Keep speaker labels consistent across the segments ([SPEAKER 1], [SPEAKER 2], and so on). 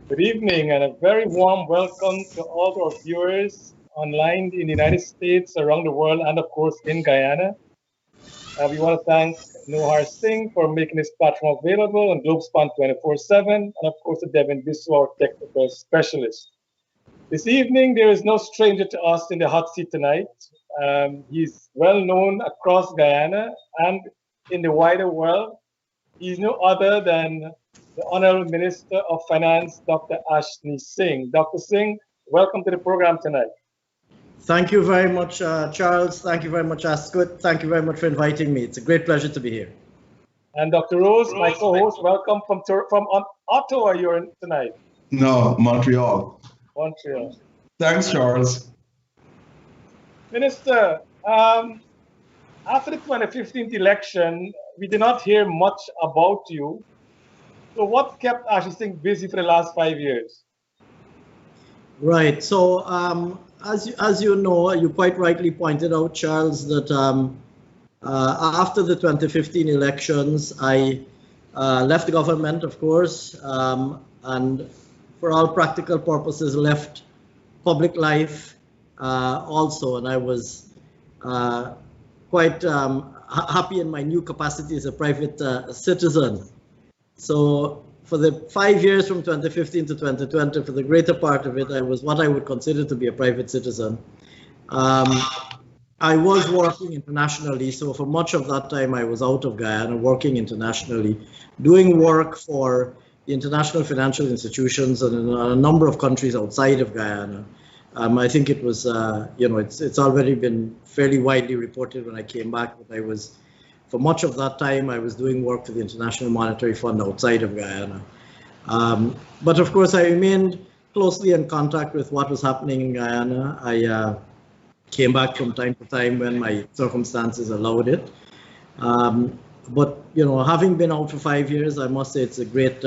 [SPEAKER 1] Good evening and a very warm welcome to all our viewers online in the United States, around the world, and of course in Guyana. We want to thank Nohar Singh for making this platform available on Globespan 24/7, and of course to Devin Bisu, our technical specialist. This evening, there is no stranger to us in the hot seat tonight. He's well known across Guyana and in the wider world. He's no other than the Honorable Minister of Finance, Dr. Ashni Singh. Dr. Singh, welcome to the program tonight.
[SPEAKER 2] Thank you very much, Charles. Thank you very much, Asquith. Thank you very much for inviting me. It's a great pleasure to be here.
[SPEAKER 1] And Dr. Rose, my co-host, welcome from Ottawa. You're in tonight.
[SPEAKER 3] No, Montreal.
[SPEAKER 1] Montreal.
[SPEAKER 3] Thanks, Charles.
[SPEAKER 1] Minister, after the 2015 election, we did not hear much about you. So what kept Ashni Singh busy for the last 5 years?
[SPEAKER 2] Right. So as you know, you quite rightly pointed out, Charles, that after the 2015 elections, I left the government, of course, and for all practical purposes left public life also, and I was quite happy in my new capacity as a private citizen. So for the 5 years from 2015 to 2020, for the greater part of it, I was what I would consider to be a private citizen. I was working internationally, so for much of that time I was out of Guyana, working internationally, doing work for the international financial institutions and in a number of countries outside of Guyana. I think it was, it's already been fairly widely reported when I came back that I was, for much of that time, I was doing work for the International Monetary Fund outside of Guyana. But of course, I remained closely in contact with what was happening in Guyana. I came back from time to time when my circumstances allowed it. But having been out for 5 years, I must say it's a great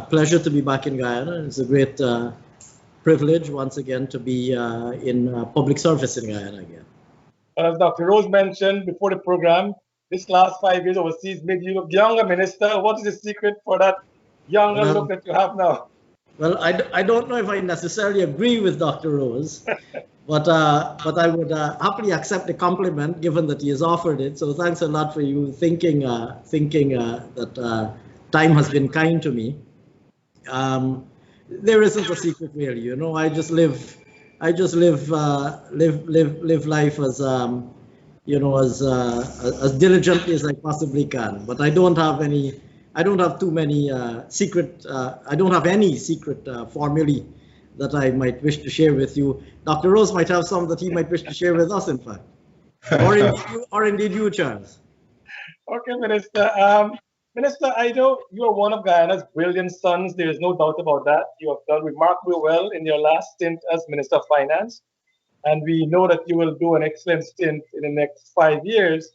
[SPEAKER 2] pleasure to be back in Guyana. It's a great privilege once again to be in public service in Guyana again.
[SPEAKER 1] As Dr. Rose mentioned before the program, this last 5 years overseas made you look younger, Minister. What is the secret for that younger look that you have now?
[SPEAKER 2] Well, I don't know if I necessarily agree with Dr. Rose, but I would happily accept the compliment given that he has offered it. So thanks a lot for you thinking that time has been kind to me. There isn't a secret really, I just live life as as diligently as I possibly can. But I don't have any secret formulae that I might wish to share with you. Dr. Rose might have some that he might wish to share with us, in fact, or indeed you, Charles.
[SPEAKER 1] Okay, Minister. Minister, I know you are one of Guyana's brilliant sons. There is no doubt about that. You have done remarkably well in your last stint as Minister of Finance. And we know that you will do an excellent stint in the next 5 years,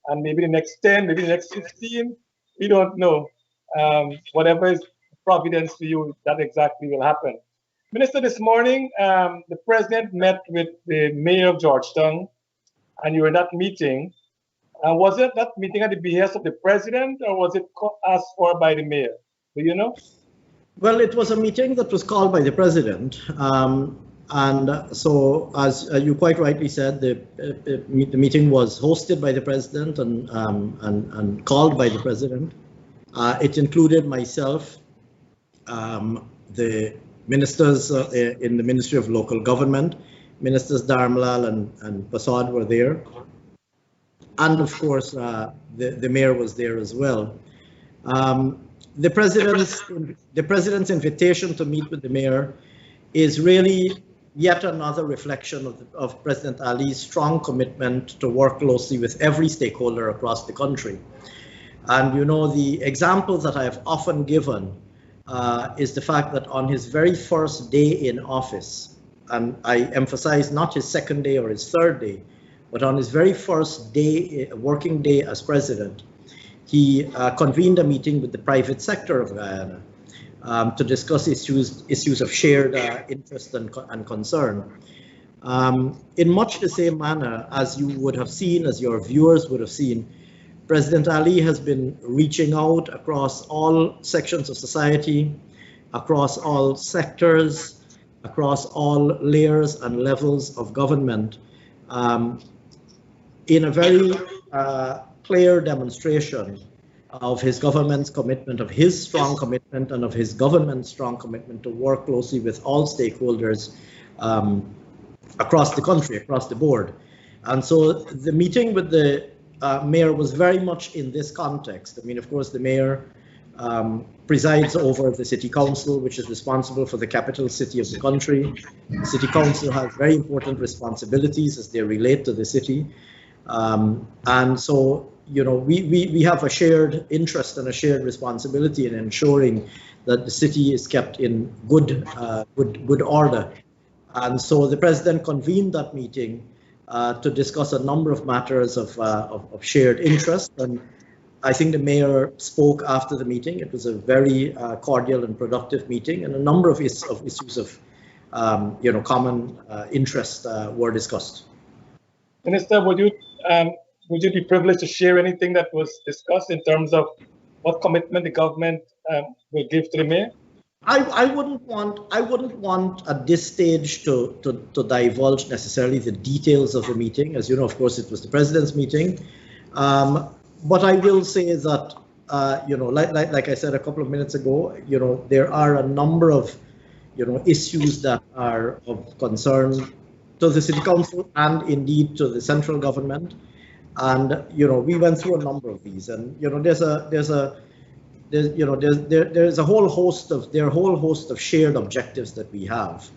[SPEAKER 1] and maybe the next 10, maybe the next 15. We don't know. Whatever is providence for you, that exactly will happen. Minister, this morning, the President met with the Mayor of Georgetown, and you were in that meeting. Was it that meeting at the behest of the President, or was it asked for by the Mayor? Do you know?
[SPEAKER 2] Well, it was a meeting that was called by the President. And so, as you quite rightly said, the meeting was hosted by the President and called by the President. It included myself, the ministers in the Ministry of Local Government, Ministers Dharmalal and Prasad were there. And of course, the Mayor was there as well. The President's invitation to meet with the Mayor is really yet another reflection of President Ali's strong commitment to work closely with every stakeholder across the country. And the examples that I have often given is the fact that on his very first day in office, and I emphasize not his second day or his third day, but on his very first day, working day as president, he convened a meeting with the private sector of Guyana to discuss issues of shared interest and concern. In much the same manner as you would have seen, as your viewers would have seen, President Ali has been reaching out across all sections of society, across all sectors, across all layers and levels of government, um, in a very clear demonstration of his government's commitment, of his strong commitment, and of his government's strong commitment to work closely with all stakeholders across the country, across the board. And so the meeting with the mayor was very much in this context. I mean, of course, the mayor presides over the city council, which is responsible for the capital city of the country. The city council has very important responsibilities as they relate to the city. And so, you know, we have a shared interest and a shared responsibility in ensuring that the city is kept in good order. And so the president convened that meeting to discuss a number of matters of shared interest. And I think the mayor spoke after the meeting. It was a very cordial and productive meeting, and a number of issues of you know, common interest were discussed.
[SPEAKER 1] Minister, would you be privileged to share anything that was discussed in terms of what commitment the government will give to the mayor?
[SPEAKER 2] I wouldn't want at this stage to divulge necessarily the details of the meeting. As you know, of course, it was the president's meeting. But I will say that, you know, like I said a couple of minutes ago, you know, there are a number of, you know, issues that are of concern to the city council and indeed to the central government. And, you know, we went through a number of these, and, you know, there's a whole host of shared objectives that we have.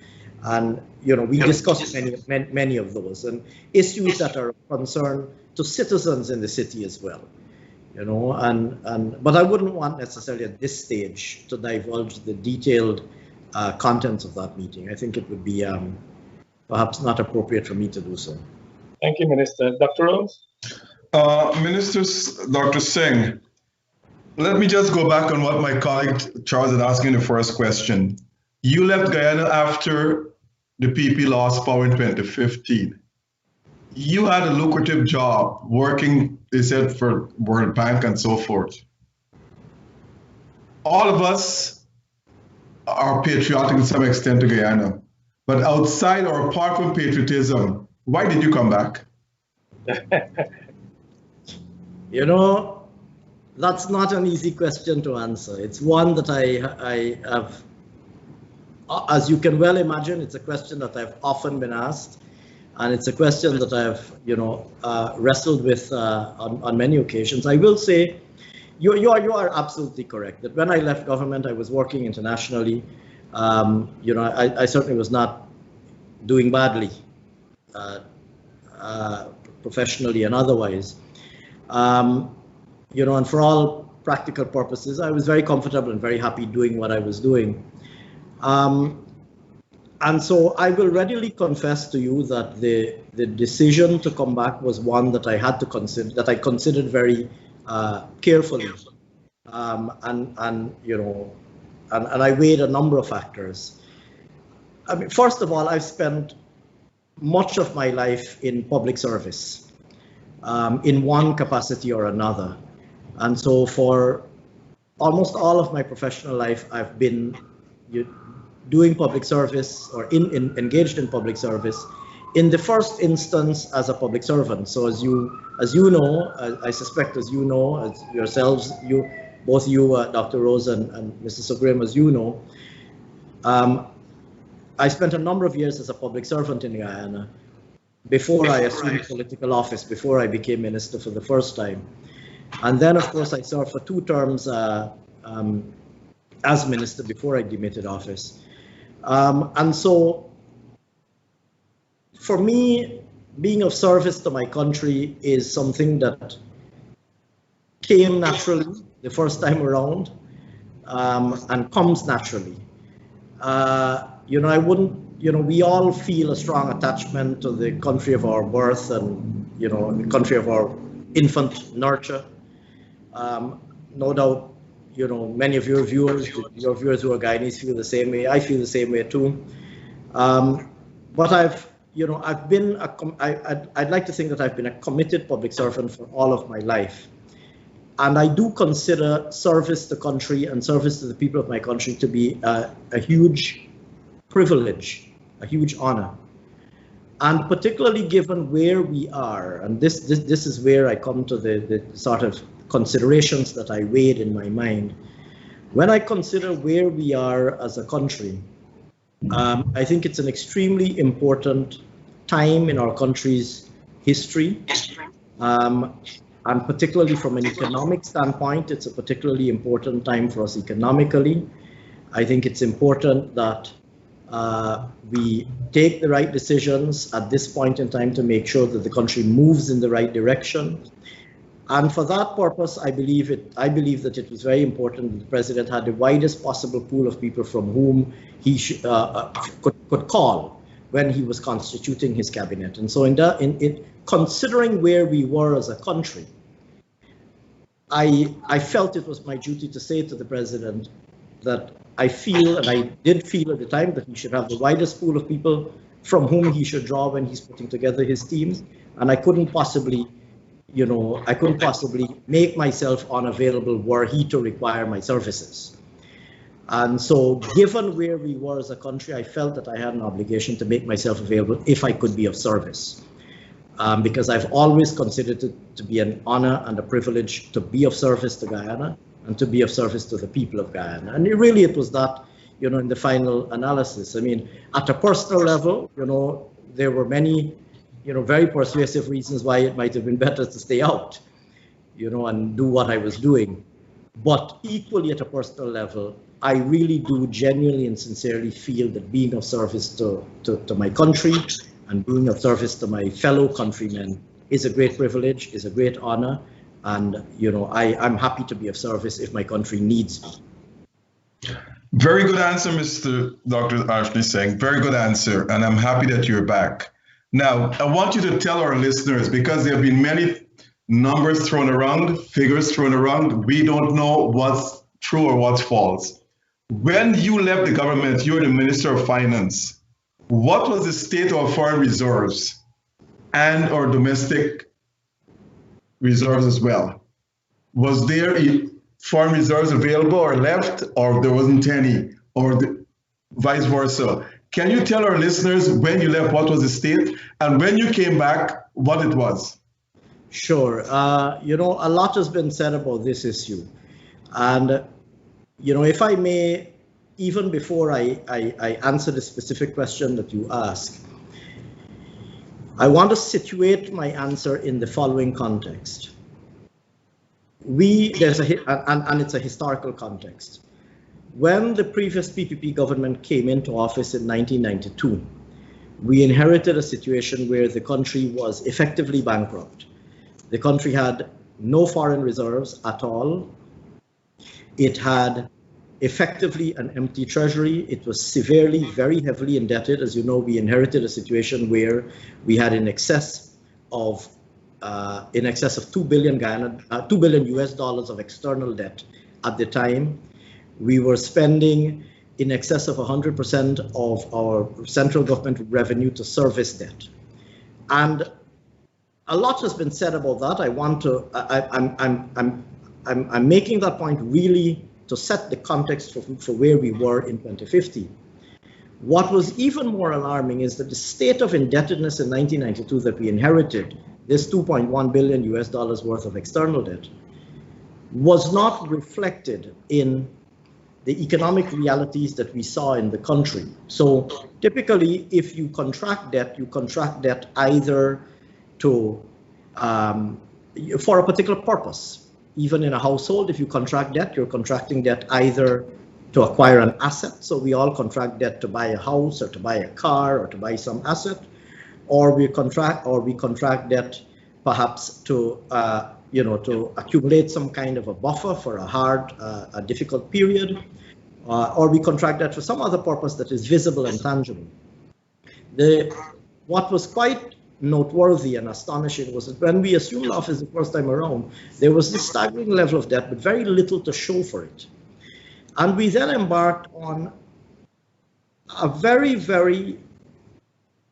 [SPEAKER 2] And, you know, we discussed many of those, and issues that are of concern to citizens in the city as well, you know, but I wouldn't want necessarily at this stage to divulge the detailed contents of that meeting. I think it would be perhaps not appropriate for me to do so.
[SPEAKER 1] Thank you, Minister. Dr. Rose?
[SPEAKER 3] Minister Dr. Singh, let me just go back on what my colleague Charles had asked in the first question. You left Guyana after the PP lost power in 2015. You had a lucrative job working, they said, for World Bank and so forth. All of us are patriotic to some extent to Guyana, but outside or apart from patriotism, why did you come back?
[SPEAKER 2] You know, that's not an easy question to answer. It's one that I have, as you can well imagine, it's a question that I've often been asked, and it's a question that I've, you know, wrestled with on many occasions. I will say, you are absolutely correct that when I left government, I was working internationally. You know, I certainly was not doing badly, professionally and otherwise. You know, and for all practical purposes, I was very comfortable and very happy doing what I was doing. And so I will readily confess to you that the decision to come back was one that I had to consider, that I considered very carefully. And you know, and I weighed a number of factors. I mean, first of all, I've spent much of my life in public service, in one capacity or another. And so for almost all of my professional life, I've been doing public service or engaged in public service in the first instance as a public servant. So as you know, I suspect as you know, as yourselves, both you, Dr. Rose and Mr. Sugrim, as you know, I spent a number of years as a public servant in Guyana before I assumed political office, before I became minister for the first time. And then, of course, I served for 2 terms as minister before I demitted office. And so, for me, being of service to my country is something that came naturally the first time around, and comes naturally. You know, I wouldn't, you know, we all feel a strong attachment to the country of our birth and, you know, the country of our infant nurture. No doubt, you know, many of your viewers who are Guyanese feel the same way. I feel the same way too. But I've been, I'd like to think that I've been a committed public servant for all of my life. And I do consider service to country and service to the people of my country to be a huge privilege, a huge honor. And particularly given where we are, and this is where I come to the sort of considerations that I weighed in my mind. When I consider where we are as a country, I think it's an extremely important time in our country's history. And particularly from an economic standpoint, it's a particularly important time for us economically. I think it's important that we take the right decisions at this point in time to make sure that the country moves in the right direction. And for that purpose, I believe that it was very important that the president had the widest possible pool of people from whom he could call when he was constituting his cabinet. And so in considering where we were as a country, I felt it was my duty to say to the president that I feel, and I did feel at the time, that he should have the widest pool of people from whom he should draw when he's putting together his teams. And I couldn't possibly make myself unavailable were he to require my services. And so given where we were as a country, I felt that I had an obligation to make myself available if I could be of service. Because I've always considered it to be an honor and a privilege to be of service to Guyana and to be of service to the people of Guyana. And it was that, in the final analysis. I mean, at a personal level, there were many, very persuasive reasons why it might have been better to stay out, and do what I was doing. But equally at a personal level, I really do genuinely and sincerely feel that being of service to my country and being of service to my fellow countrymen is a great privilege, is a great honor. And, I'm happy to be of service if my country needs me.
[SPEAKER 3] Very good answer, Dr. Ashni Singh. Very good answer. And I'm happy that you're back. Now, I want you to tell our listeners, because there have been many numbers thrown around, figures thrown around, we don't know what's true or what's false. When you left the government, you were the Minister of Finance. What was the state of foreign reserves and or domestic reserves as well? Was there foreign reserves available or left, or there wasn't any, or vice versa? Can you tell our listeners when you left, what was the state, and when you came back, what it was?
[SPEAKER 2] Sure. A lot has been said about this issue. And, if I may, even before I answer the specific question that you ask, I want to situate my answer in the following context. And it's a historical context. When the previous PPP government came into office in 1992, we inherited a situation where the country was effectively bankrupt. The country had no foreign reserves at all. It had effectively an empty treasury. It was severely, very heavily indebted. As you know, we inherited a situation where we had in excess of 2 billion US dollars of external debt at the time. We were spending in excess of 100% of our central government revenue to service debt. And a lot has been said about that. I'm making that point really to set the context for where we were in 2050. What was even more alarming is that the state of indebtedness in 1992 that we inherited, this 2.1 billion US dollars worth of external debt, was not reflected in the economic realities that we saw in the country. So typically, if you contract debt either to for a particular purpose. Even in a household, if you contract debt, you're contracting debt either to acquire an asset. So we all contract debt to buy a house or to buy a car or to buy some asset, or we contract debt perhaps to to accumulate some kind of a buffer for a difficult period, or we contract debt for some other purpose that is visible and tangible. What was quite noteworthy and astonishing was that when we assumed office the first time around, there was this staggering level of debt, but very little to show for it. And we then embarked on a very, very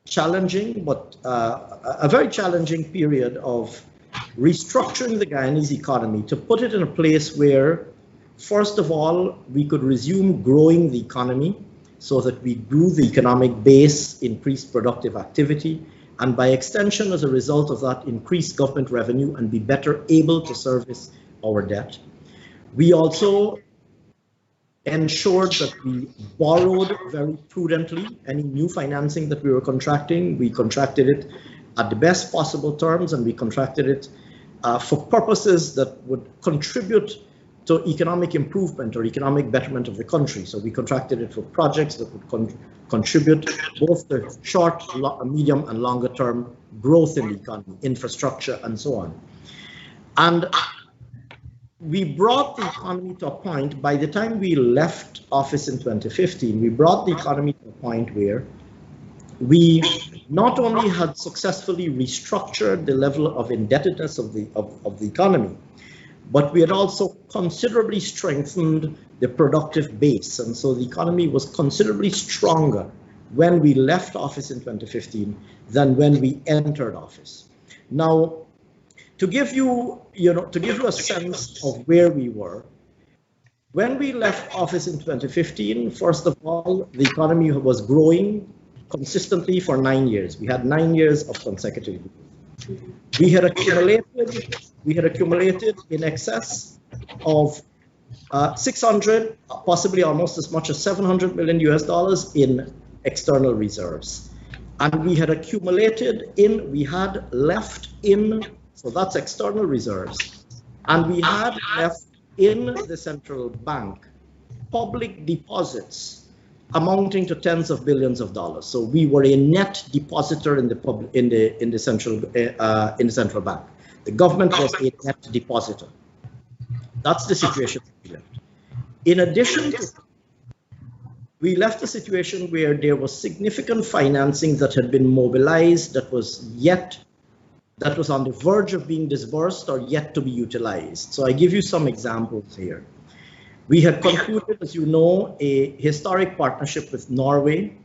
[SPEAKER 2] challenging, a very challenging period of restructuring the Guyanese economy to put it in a place where, first of all, we could resume growing the economy so that we grew the economic base, increased productive activity, and by extension, as a result of that, increased government revenue and be better able to service our debt. We also ensured that we borrowed very prudently. Any new financing that we were contracting, we contracted it at the best possible terms, and we contracted it for purposes that would contribute to economic improvement or economic betterment of the country. So we contracted it for projects that would contribute both the short, medium, and longer term growth in the economy, infrastructure, and so on. And we brought the economy to a point, by the time we left office in 2015, we brought the economy to a point where we not only had successfully restructured the level of indebtedness of the economy, but we had also considerably strengthened the productive base. And so the economy was considerably stronger when we left office in 2015 than when we entered office. Now, to give you a sense of where we were, when we left office in 2015, first of all, the economy was growing consistently for 9 years. We had 9 years of consecutive growth. We had accumulated in excess of 600, possibly almost as much as $700 million in external reserves. And we had left in, so that's external reserves, and we had left in the central bank public deposits amounting to tens of billions of dollars. So we were a net depositor in the central bank. The government was a net depositor. That's the situation we left. In addition to, we left a situation where there was significant financing that had been mobilized that was on the verge of being disbursed or yet to be utilized. So I give you some examples here. We had concluded, as you know, a historic partnership with Norway,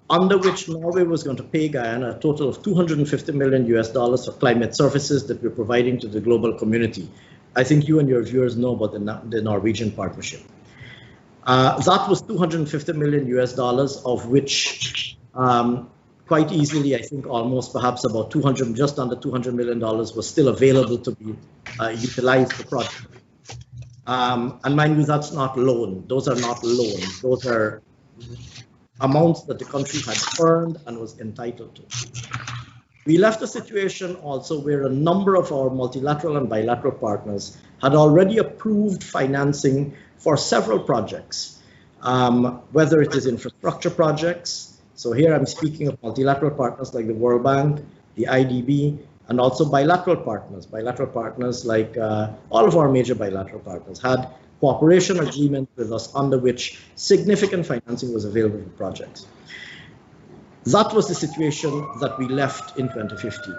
[SPEAKER 2] under which Norway was going to pay Guyana a total of $250 million for climate services that we're providing to the global community. I think you and your viewers know about the Norwegian partnership. That was $250 million, of which quite easily, I think almost perhaps about just under $200 million was still available to be utilized for projects. And mind you, that's not loan. Those are not loans. Those are amounts that the country had earned and was entitled to. We left a situation also where a number of our multilateral and bilateral partners had already approved financing for several projects, whether it is infrastructure projects. So here I'm speaking of multilateral partners like the World Bank, the IDB, and also bilateral partners. Bilateral partners like all of our major bilateral partners had cooperation agreements with us under which significant financing was available for projects. That was the situation that we left in 2015.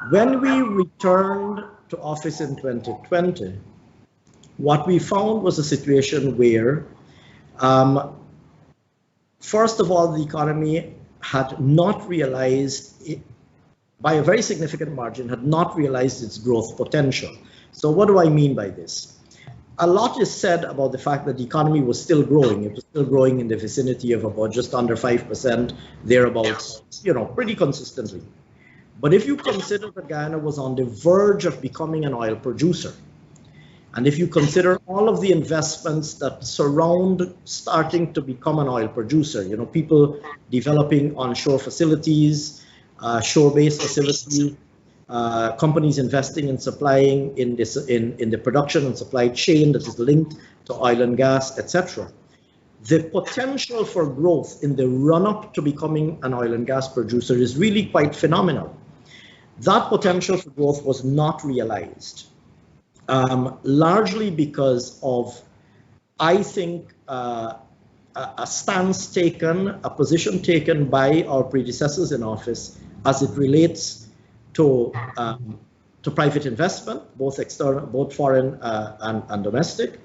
[SPEAKER 2] When we returned to office in 2020, what we found was a situation where, first of all, the economy had not realized, by a very significant margin, had not realized its growth potential. So what do I mean by this? A lot is said about the fact that the economy was still growing. It was still growing in the vicinity of about just under 5%, thereabouts, pretty consistently. But if you consider that Guyana was on the verge of becoming an oil producer, and if you consider all of the investments that surround starting to become an oil producer, people developing onshore facilities, shore-based facilities, companies investing in supplying in the production and supply chain that is linked to oil and gas, etc. The potential for growth in the run-up to becoming an oil and gas producer is really quite phenomenal. That potential for growth was not realized, largely because of, I think, a stance taken, a position taken by our predecessors in office as it relates to private investment, both external, both foreign and domestic,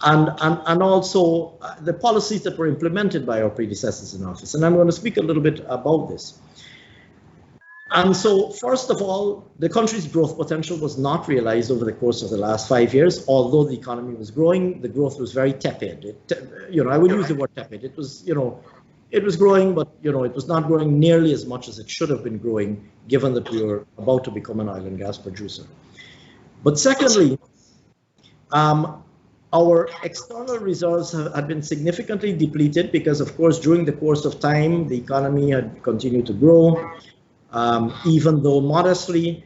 [SPEAKER 2] and also the policies that were implemented by our predecessors in office. And I'm going to speak a little bit about this. And so, first of all, the country's growth potential was not realized over the course of the last 5 years. Although the economy was growing, the growth was very tepid. I would use the word tepid. It was, it was growing, but it was not growing nearly as much as it should have been growing, given that we were about to become an oil and gas producer. But secondly, our external reserves had been significantly depleted because, of course, during the course of time, the economy had continued to grow, even though modestly,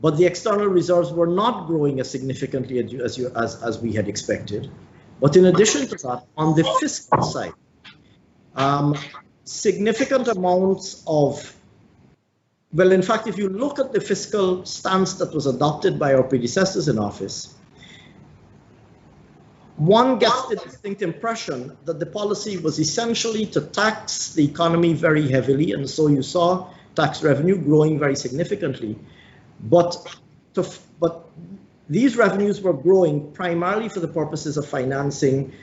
[SPEAKER 2] but the external reserves were not growing as significantly as we had expected. But in addition to that, on the fiscal side, significant amounts of, well, in fact, if you look at the fiscal stance that was adopted by our predecessors in office, one gets the distinct impression that the policy was essentially to tax the economy very heavily, and so you saw tax revenue growing very significantly. But these revenues were growing primarily for the purposes of financing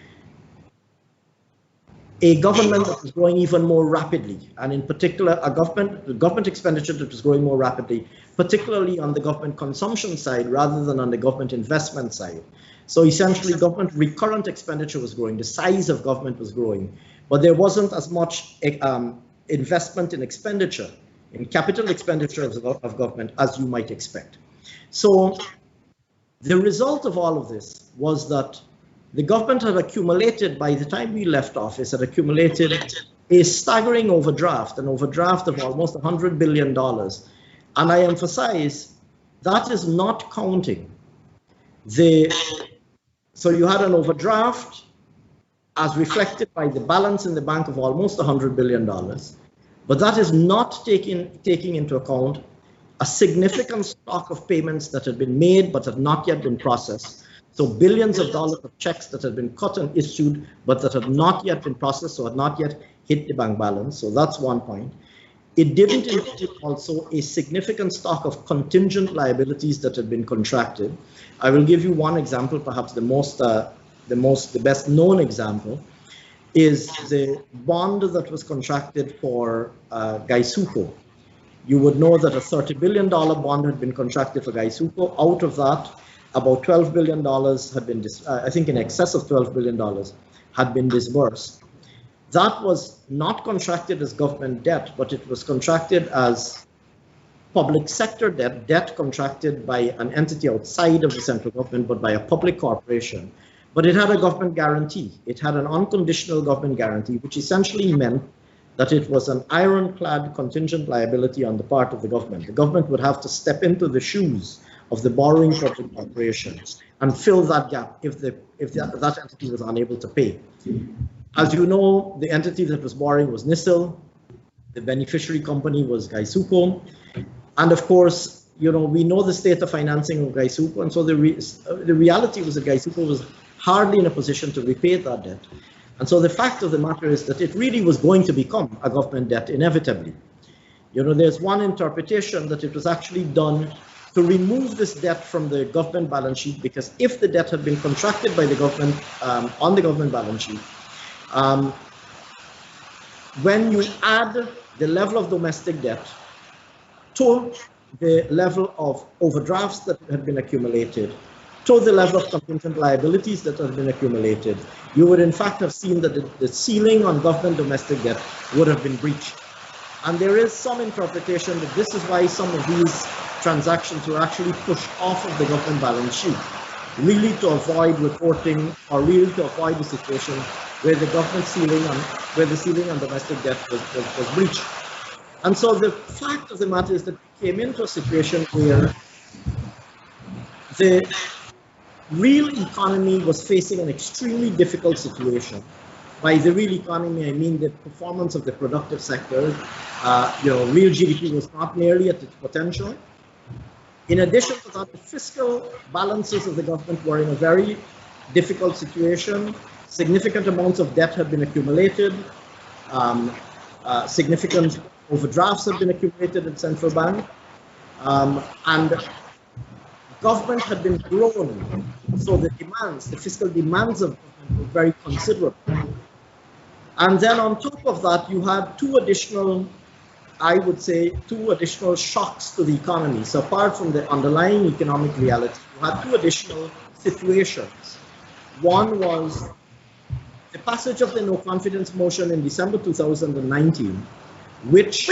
[SPEAKER 2] a government that was growing even more rapidly, and in particular, government expenditure that was growing more rapidly, particularly on the government consumption side rather than on the government investment side. So essentially, government recurrent expenditure was growing, the size of government was growing, but there wasn't as much investment in expenditure, in capital expenditure of government as you might expect. So the result of all of this was that the government had accumulated, by the time we left office, had accumulated a staggering overdraft, an overdraft of almost $100 billion. And I emphasize, that is not counting so you had an overdraft as reflected by the balance in the bank of almost $100 billion. But that is not taking into account a significant stock of payments that had been made but had not yet been processed. So billions of dollars of checks that had been cut and issued but that had not yet been processed, so had not yet hit the bank balance. So that's one point. It didn't include also a significant stock of contingent liabilities that had been contracted. I will give you one example, perhaps the best known example is the bond that was contracted for Gaisuco. You would know that a $30 billion bond had been contracted for Gaisuco. Out of that, about $12 billion had been, I think in excess of $12 billion had been disbursed. That was not contracted as government debt, but it was contracted as public sector debt, debt contracted by an entity outside of the central government, but by a public corporation. But it had a government guarantee. It had an unconditional government guarantee, which essentially meant that it was an ironclad contingent liability on the part of the government. The government would have to step into the shoes of the borrowing public corporation and fill that gap if that entity was unable to pay. As you know, the entity that was borrowing was NISIL, the beneficiary company was Gaisuco, and of course, we know the state of financing of Gaisuco, and so the reality was that Gaisuco was hardly in a position to repay that debt. And so the fact of the matter is that it really was going to become a government debt inevitably. There's one interpretation that it was actually done to remove this debt from the government balance sheet, because if the debt had been contracted by the government on the government balance sheet, when you add the level of domestic debt to the level of overdrafts that had been accumulated, to the level of contingent liabilities that had been accumulated, you would in fact have seen that the ceiling on government domestic debt would have been breached. And there is some interpretation that this is why some of these transactions were actually pushed off of the government balance sheet, really to avoid reporting, or really to avoid the situation where the government ceiling on domestic debt was breached. And so the fact of the matter is that we came into a situation where the real economy was facing an extremely difficult situation. By the real economy, I mean the performance of the productive sector. Real GDP was not nearly at its potential. In addition to that, the fiscal balances of the government were in a very difficult situation. Significant amounts of debt had been accumulated. Significant overdrafts had been accumulated at central bank. And government had been grown. So the fiscal demands of government were very considerable. And then on top of that, you had two additional I would say, two additional shocks to the economy. So apart from the underlying economic reality, you had two additional situations. One was the passage of the no confidence motion in December 2019, which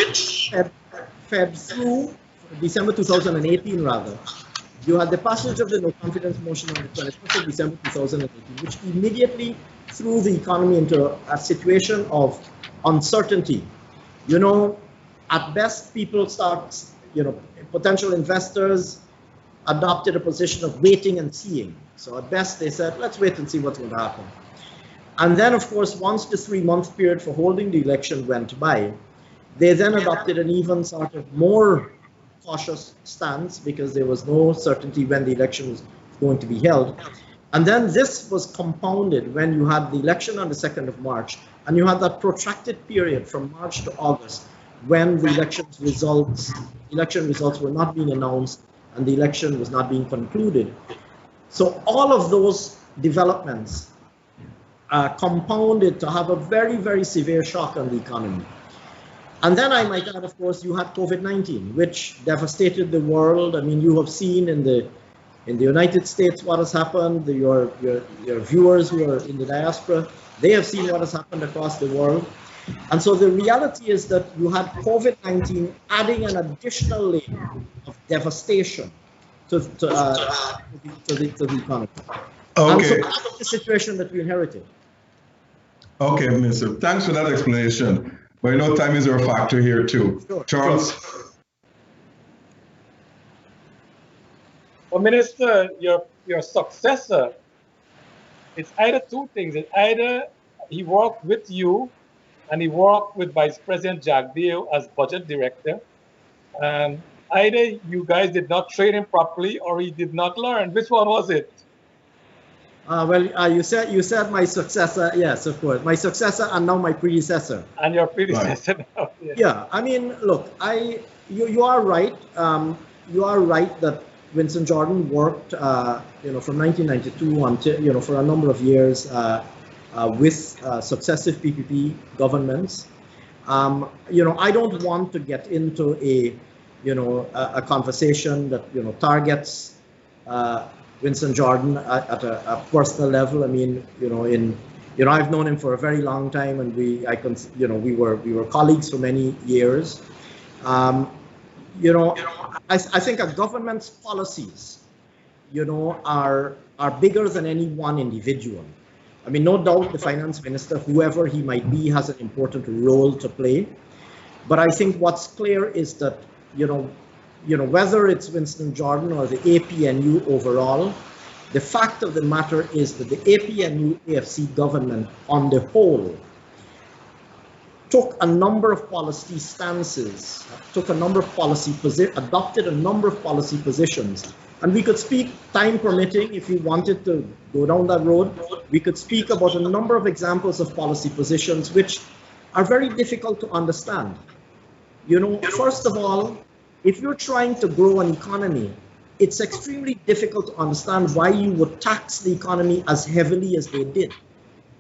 [SPEAKER 2] fed through December 2018 rather. You had the passage of the no confidence motion on the 21st of December 2018, which immediately threw the economy into a situation of uncertainty. You know, at best, people start, potential investors adopted a position of waiting and seeing. So at best, they said, let's wait and see what's going to happen. And then, of course, once the 3-month period for holding the election went by, they then adopted an even sort of more cautious stance because there was no certainty when the election was going to be held. And then this was compounded when you had the election on the 2nd of March, and you had that protracted period from March to August when the election results were not being announced and the election was not being concluded. So all of those developments compounded to have a very, very severe shock on the economy. And then I might add, of course, you had COVID-19, which devastated the world. I mean, you have seen in the United States what has happened. Your viewers who are in the diaspora, they have seen what has happened across the world. And so the reality is that you had COVID-19 adding an additional layer of devastation to the economy.
[SPEAKER 3] Okay.
[SPEAKER 2] And so that's the situation that we inherited.
[SPEAKER 3] Okay, Minister. Thanks for that explanation. But I know time is a factor here too.
[SPEAKER 2] Sure,
[SPEAKER 3] Charles?
[SPEAKER 2] Sure.
[SPEAKER 1] Well, Minister, your successor, it's either two things. It's either he worked with you and he worked with Vice President Jagdeo as budget director. Either you guys did not train him properly or he did not learn. Which one was it?
[SPEAKER 2] You said my successor. Yes, of course, my successor and now my predecessor.
[SPEAKER 1] And your predecessor. Right. Now,
[SPEAKER 2] yeah. Yeah, I mean, look, you are right. You are right that Winston Jordan worked, from 1992 until, for a number of years with successive PPP governments. I don't want to get into a conversation that targets Winston Jordan at a personal level. I mean, I've known him for a very long time, and we were colleagues for many years. I think a government's policies, are bigger than any one individual. I mean, no doubt the finance minister, whoever he might be, has an important role to play. But I think what's clear is that, whether it's Winston Jordan or the APNU overall, the fact of the matter is that the APNU AFC government on the whole took a number of policy stances, adopted a number of policy positions. And we could speak, time permitting, if you wanted to go down that road, we could speak about a number of examples of policy positions which are very difficult to understand. First of all, if you're trying to grow an economy, it's extremely difficult to understand why you would tax the economy as heavily as they did.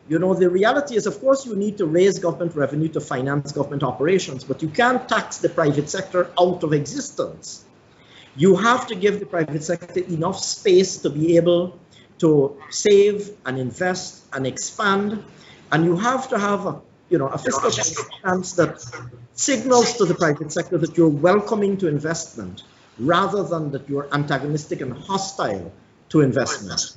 [SPEAKER 2] The reality is, of course, you need to raise government revenue to finance government operations, but you can't tax the private sector out of existence. You have to give the private sector enough space to be able to save and invest and expand, and you have to have a fiscal stance that signals to the private sector that you're welcoming to investment rather than that you're antagonistic and hostile to investment.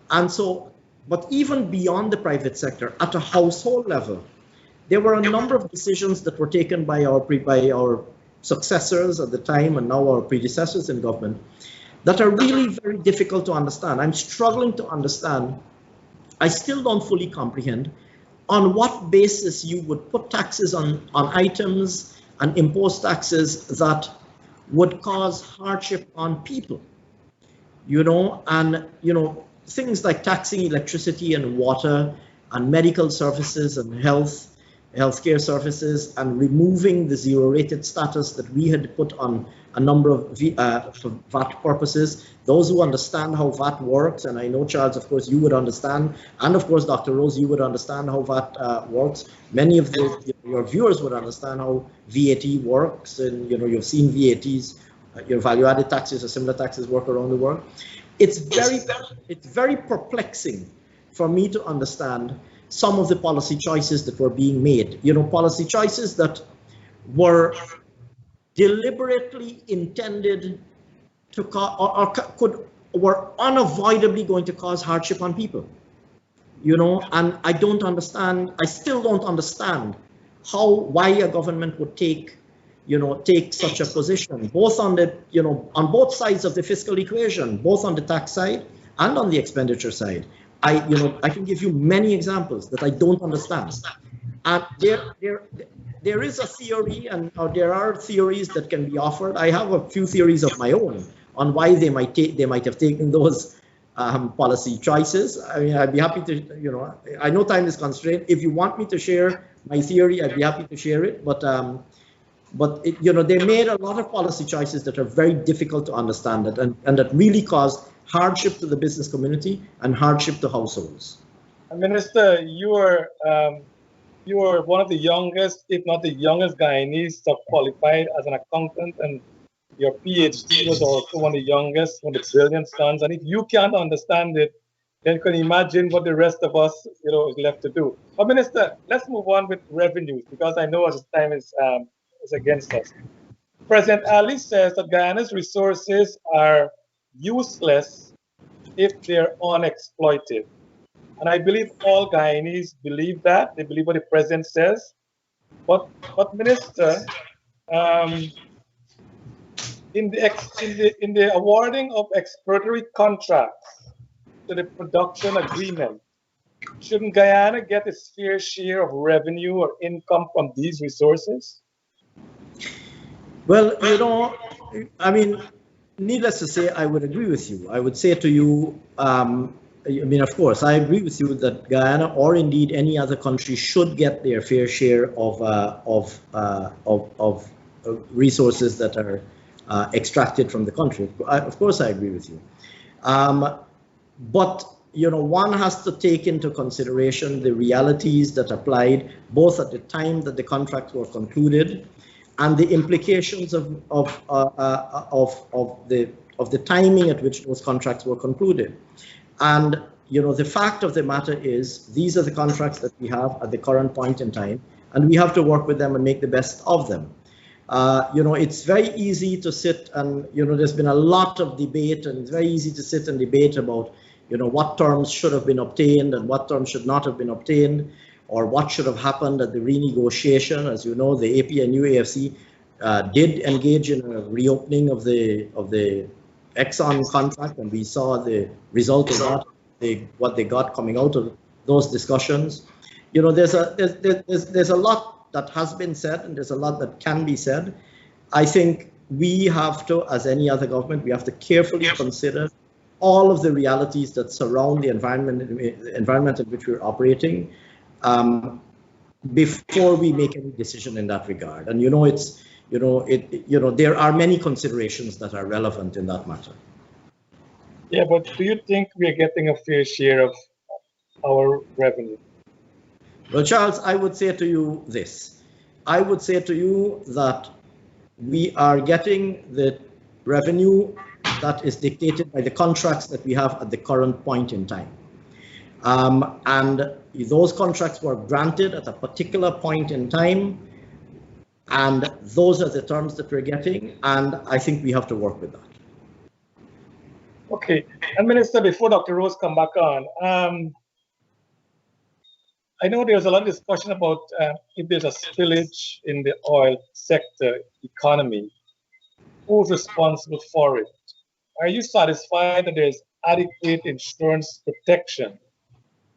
[SPEAKER 2] And so, but even beyond the private sector, at a household level, there were a number of decisions that were taken by our successors at the time and now our predecessors in government that are really very difficult to understand. I'm struggling to understand. I still don't fully comprehend on what basis you would put taxes on items and impose taxes that would cause hardship on people, things like taxing electricity and water and medical services and healthcare services and removing the zero-rated status that we had put on a number of for VAT purposes. Those who understand how VAT works, and I know, Charles, of course, you would understand, and of course, Dr. Rose, you would understand how VAT works. Many of your viewers would understand how VAT works, and you've seen VATs, your value-added taxes or similar taxes work around the world. It's very perplexing for me to understand some of the policy choices that were being made. Policy choices that were deliberately intended to were unavoidably going to cause hardship on people. And I don't understand. I still don't understand why a government would take such a position, both on on both sides of the fiscal equation, both on the tax side and on the expenditure side. I can give you many examples that I don't understand. And there is a theory, and there are theories that can be offered. I have a few theories of my own on why they might have taken those policy choices. I mean, I'd be happy to, I know time is constrained. If you want me to share my theory, I'd be happy to share it. But they made a lot of policy choices that are very difficult to understand, and that really caused hardship to the business community and hardship to households.
[SPEAKER 1] Minister, you are one of the youngest, if not the youngest Guyanese to have qualified as an accountant, and your PhD was also one of the youngest, one of the brilliant sons. And if you can't understand it, then you can imagine what the rest of us, is left to do. But Minister, let's move on with revenues, because I know as time is against us. President Ali says that Guyana's resources are useless if they're unexploited. And I believe all Guyanese believe that. They believe what the president says. But Minister, in the awarding of exploratory contracts to the production agreement, shouldn't Guyana get its fair share of revenue or income from these resources?
[SPEAKER 2] Well, I mean, needless to say, I would agree with you. I would say to you, of course, I agree with you that Guyana, or indeed any other country, should get their fair share of resources that are extracted from the country. Of course, I agree with you. But one has to take into consideration the realities that applied both at the time that the contracts were concluded and the implications of the timing at which those contracts were concluded. And the fact of the matter is, these are the contracts that we have at the current point in time, and we have to work with them and make the best of them. It's very easy to sit and, there's been a lot of debate, and it's very easy to sit and debate about, what terms should have been obtained and what terms should not have been obtained, or what should have happened at the renegotiation. As you know, the AP and UAFC did engage in a reopening of the Exxon contract, and we saw the result of that, what they got coming out of those discussions. There's a lot that has been said, and there's a lot that can be said. I think we have to, as any other government, we have to carefully consider all of the realities that surround the environment in which we're operating before we make any decision in that regard. And there are many considerations that are relevant in that matter.
[SPEAKER 1] Yeah, but do you think we are getting a fair share of our revenue?
[SPEAKER 2] Well, Charles, I would say to you this. I would say to you that we are getting the revenue that is dictated by the contracts that we have at the current point in time. And those contracts were granted at a particular point in time, and those are the terms that we're getting, and I think we have to work with that.
[SPEAKER 1] Okay, and Minister, before Dr. Rose come back on, I know there's a lot of discussion about if there's a spillage in the oil sector economy, who's responsible for it? Are you satisfied that there's adequate insurance protection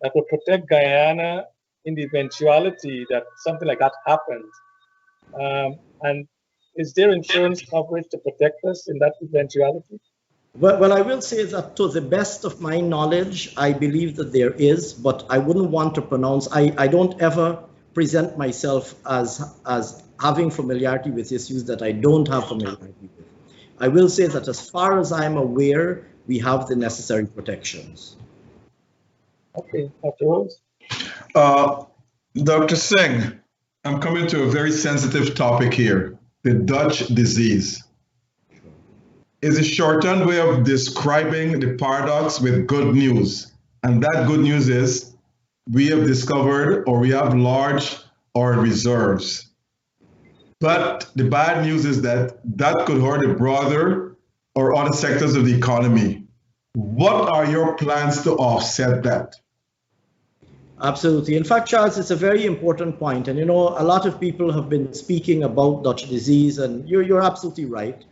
[SPEAKER 1] that will protect Guyana in the eventuality that something like that happens? And is there insurance coverage to protect us in that eventuality?
[SPEAKER 2] Well, I will say that to the best of my knowledge, I believe that there is, but I wouldn't want to pronounce. I don't ever present myself as having familiarity with issues that I don't have familiarity with. I will say that as far as I'm aware, we have the necessary protections.
[SPEAKER 1] Okay, Dr. Rose.
[SPEAKER 3] Dr. Singh, I'm coming to a very sensitive topic here, the Dutch disease. Is a shortened way of describing the paradox with good news. And that good news is we have discovered or we have large oil reserves. But the bad news is that that could hurt the broader or other sectors of the economy. What are your plans to offset that?
[SPEAKER 2] Absolutely. In fact, Charles, it's a very important point. And you know, a lot of people have been speaking about Dutch disease, and you're absolutely right.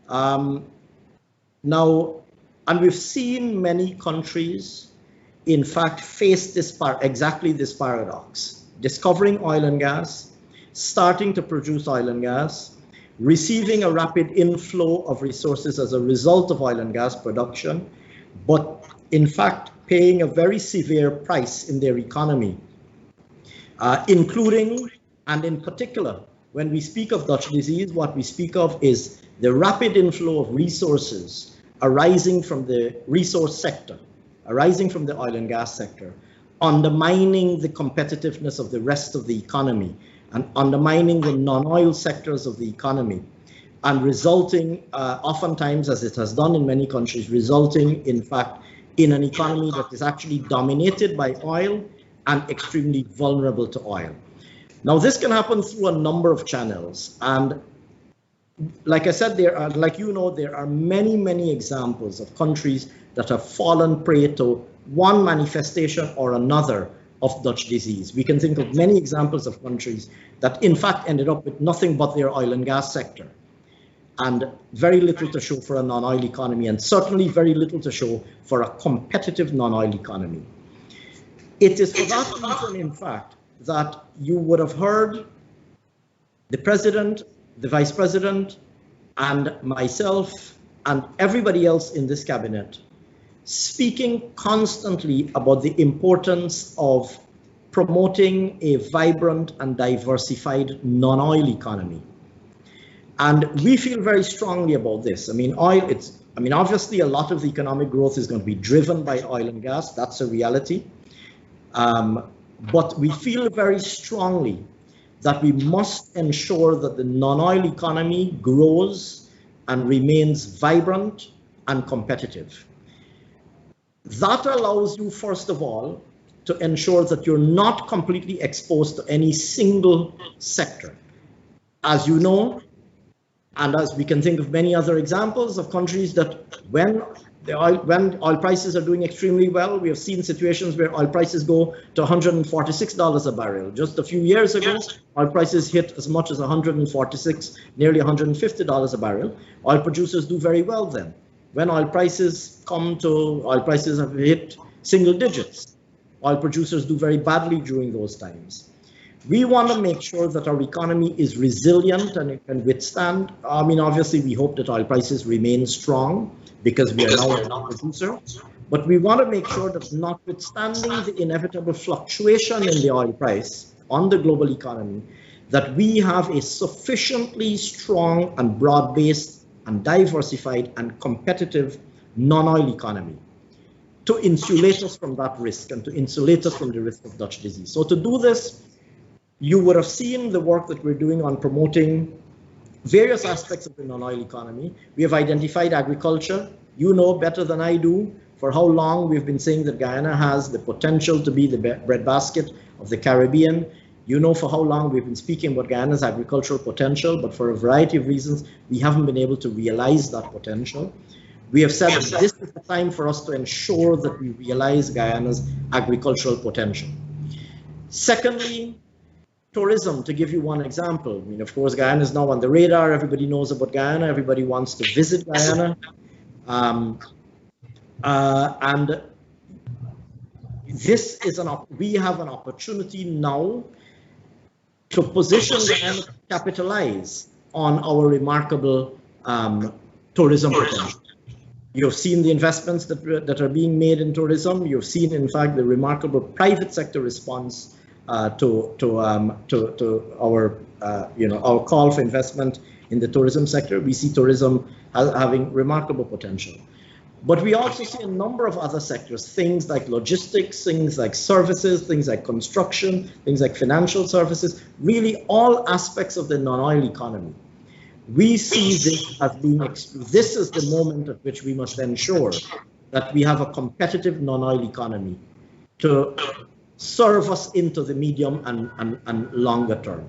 [SPEAKER 2] Now, and we've seen many countries, in fact, face exactly this paradox: discovering oil and gas, starting to produce oil and gas, receiving a rapid inflow of resources as a result of oil and gas production, but in fact, paying a very severe price in their economy, including and in particular, when we speak of Dutch disease, what we speak of is the rapid inflow of resources arising from the resource sector, arising from the oil and gas sector, undermining the competitiveness of the rest of the economy and undermining the non-oil sectors of the economy, and resulting, oftentimes, as it has done in many countries, resulting, in fact, in an economy that is actually dominated by oil and extremely vulnerable to oil. Now, this can happen through a number of channels. And like I said, there are, like you know, there are many, many examples of countries that have fallen prey to one manifestation or another of Dutch disease. We can think of many examples of countries that in fact ended up with nothing but their oil and gas sector, and very little to show for a non-oil economy, and certainly very little to show for a competitive non-oil economy. It is for that reason, in fact, that you would have heard the president, the vice president, and myself, and everybody else in this cabinet speaking constantly about the importance of promoting a vibrant and diversified non-oil economy. And we feel very strongly about this. I mean, obviously a lot of the economic growth is going to be driven by oil and gas. That's a reality. But we feel very strongly that we must ensure that the non-oil economy grows and remains vibrant and competitive. That allows you, first of all, to ensure that you're not completely exposed to any single sector. As you know, and as we can think of many other examples of countries that when oil prices are doing extremely well, we have seen situations where oil prices go to $146 a barrel. Just a few years ago, oil prices hit as much as $146, nearly $150 a barrel. Oil producers do very well then. When oil prices have hit single digits, oil producers do very badly during those times. We want to make sure that our economy is resilient and it can withstand. I mean, obviously, we hope that oil prices remain strong because we are now a non producer. But we want to make sure that notwithstanding the inevitable fluctuation in the oil price on the global economy, that we have a sufficiently strong and broad-based and diversified and competitive non-oil economy to insulate us from that risk and to insulate us from the risk of Dutch disease. So to do this, you would have seen the work that we're doing on promoting various aspects of the non-oil economy. We have identified agriculture. You know better than I do for how long we've been saying that Guyana has the potential to be the breadbasket of the Caribbean. You know for how long we've been speaking about Guyana's agricultural potential, but for a variety of reasons, we haven't been able to realize that potential. We have said that this is the time for us to ensure that we realize Guyana's agricultural potential. Secondly, tourism, to give you one example. I mean, of course, Guyana is now on the radar. Everybody knows about Guyana. Everybody wants to visit Guyana. And this is we have an opportunity now to position Guyana to capitalize on our remarkable tourism potential. You've seen the investments that are being made in tourism. You've seen, in fact, the remarkable private sector response to our call for investment in the tourism sector. We see tourism having remarkable potential. But we also see a number of other sectors, things like logistics, things like services, things like construction, things like financial services, really all aspects of the non-oil economy. We see this as being, this is the moment at which we must ensure that we have a competitive non-oil economy to serve us into the medium and longer term.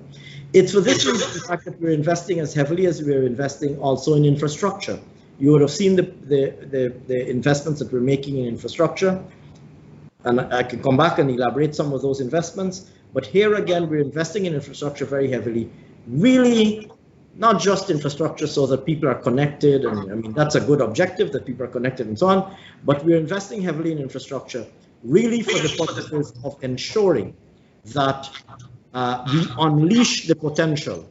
[SPEAKER 2] It's for this reason, in fact, that we're investing as heavily as we're investing also in infrastructure. You would have seen the investments that we're making in infrastructure, and I can come back and elaborate some of those investments. But here again, we're investing in infrastructure very heavily, really not just infrastructure so that people are connected, and I mean, that's a good objective, that people are connected and so on, but we're investing heavily in infrastructure, really for the purposes of ensuring that we unleash the potential,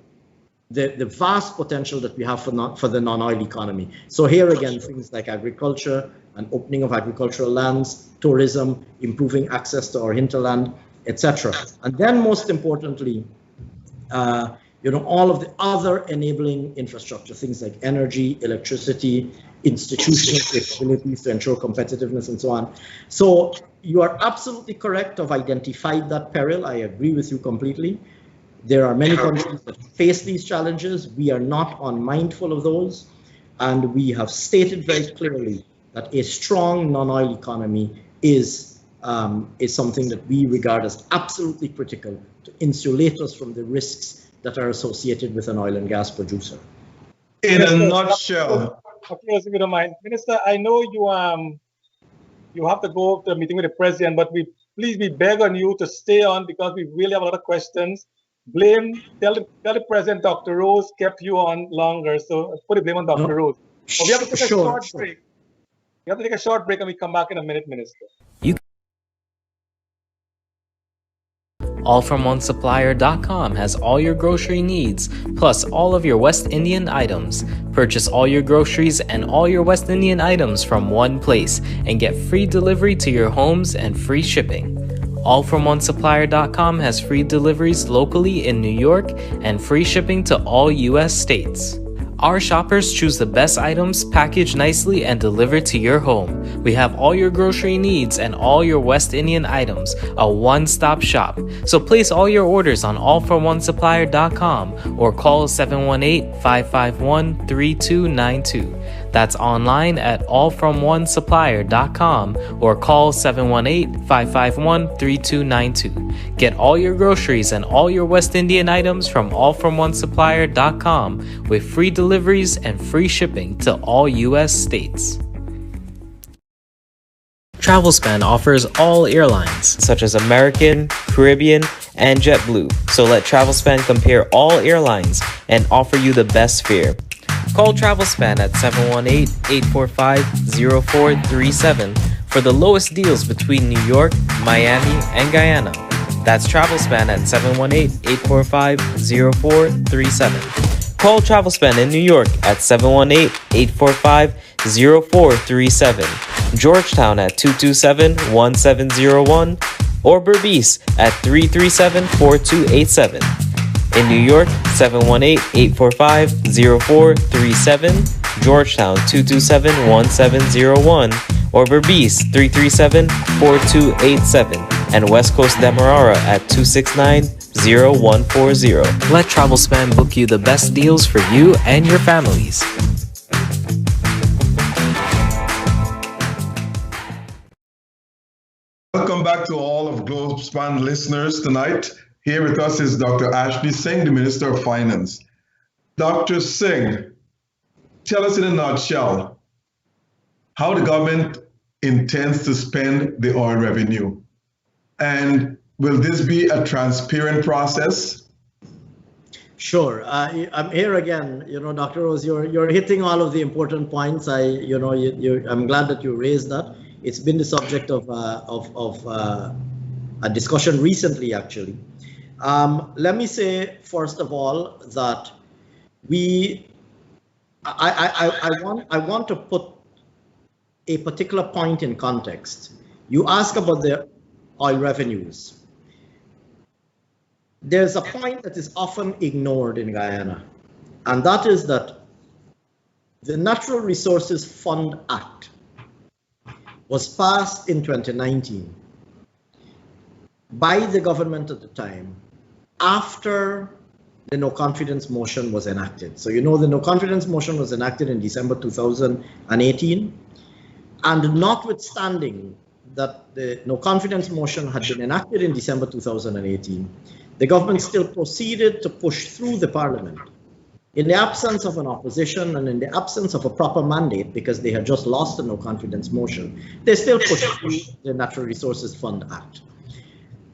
[SPEAKER 2] the vast potential that we have for the non-oil economy. So here again, things like agriculture and opening of agricultural lands, tourism, improving access to our hinterland, etc. And then most importantly, all of the other enabling infrastructure, things like energy, electricity, institutional capabilities to ensure competitiveness and so on. So you are absolutely correct to have identified that peril. I agree with you completely. There are many countries that face these challenges. We are not unmindful of those. And we have stated very clearly that a strong non-oil economy is something that we regard as absolutely critical to insulate us from the risks that are associated with an oil and gas producer.
[SPEAKER 3] In a nutshell.
[SPEAKER 1] Okay, if you don't mind. Minister, I know you have to go to a meeting with the president, but we beg on you to stay on because we really have a lot of questions. Tell the president Dr. Rose kept you on longer, so put the blame on Dr. Rose. But we have to take a short break. We have to take a short break and we come back in a minute, Minister.
[SPEAKER 4] Allfromonesupplier.com has all your grocery needs, plus all of your West Indian items. Purchase all your groceries and all your West Indian items from one place and get free delivery to your homes and free shipping. Allfromonesupplier.com has free deliveries locally in New York and free shipping to all U.S. states. Our shoppers choose the best items, packaged nicely, and delivered to your home. We have all your grocery needs and all your West Indian items, a one-stop shop. So place all your orders on allforonesupplier.com or call 718-551-3292. That's online at allfromonesupplier.com or call 718-551-3292. Get all your groceries and all your West Indian items from allfromonesupplier.com with free deliveries and free shipping to all U.S. states. TravelSpan offers all airlines, such as American, Caribbean, and JetBlue. So let TravelSpan compare all airlines and offer you the best fare. Call TravelSpan at 718-845-0437 for the lowest deals between New York, Miami, and Guyana. That's TravelSpan at 718-845-0437. Call TravelSpan in New York at 718-845-0437, Georgetown at 227-1701, or Berbice at 337-4287. In New York, 718-845-0437, Georgetown 227-1701, or Berbice 337-4287, and West Coast Demerara at 269-0140. Let TravelSpan book you the best deals for you and your families.
[SPEAKER 3] Welcome back to all of Globespan listeners tonight. Here with us is Dr. Ashni Singh, the Minister of Finance. Dr. Singh, tell us in a nutshell how the government intends to spend the oil revenue. And will this be a transparent process?
[SPEAKER 2] Sure. I'm here again. Dr. Rose, you're hitting all of the important points. I'm glad that you raised that. It's been the subject of a discussion recently, actually. Let me say first of all that I want to put a particular point in context. You ask about the oil revenues. There's a point that is often ignored in Guyana, and that is that The Natural Resources Fund Act was passed in 2019 by the government at the time after the no confidence motion was enacted. So you know the no confidence motion was enacted in December 2018, and notwithstanding that the no confidence motion had been enacted in December 2018, the government still proceeded to push through the parliament. In the absence of an opposition and in the absence of a proper mandate, because they had just lost the no confidence motion, they still pushed through the Natural Resources Fund Act.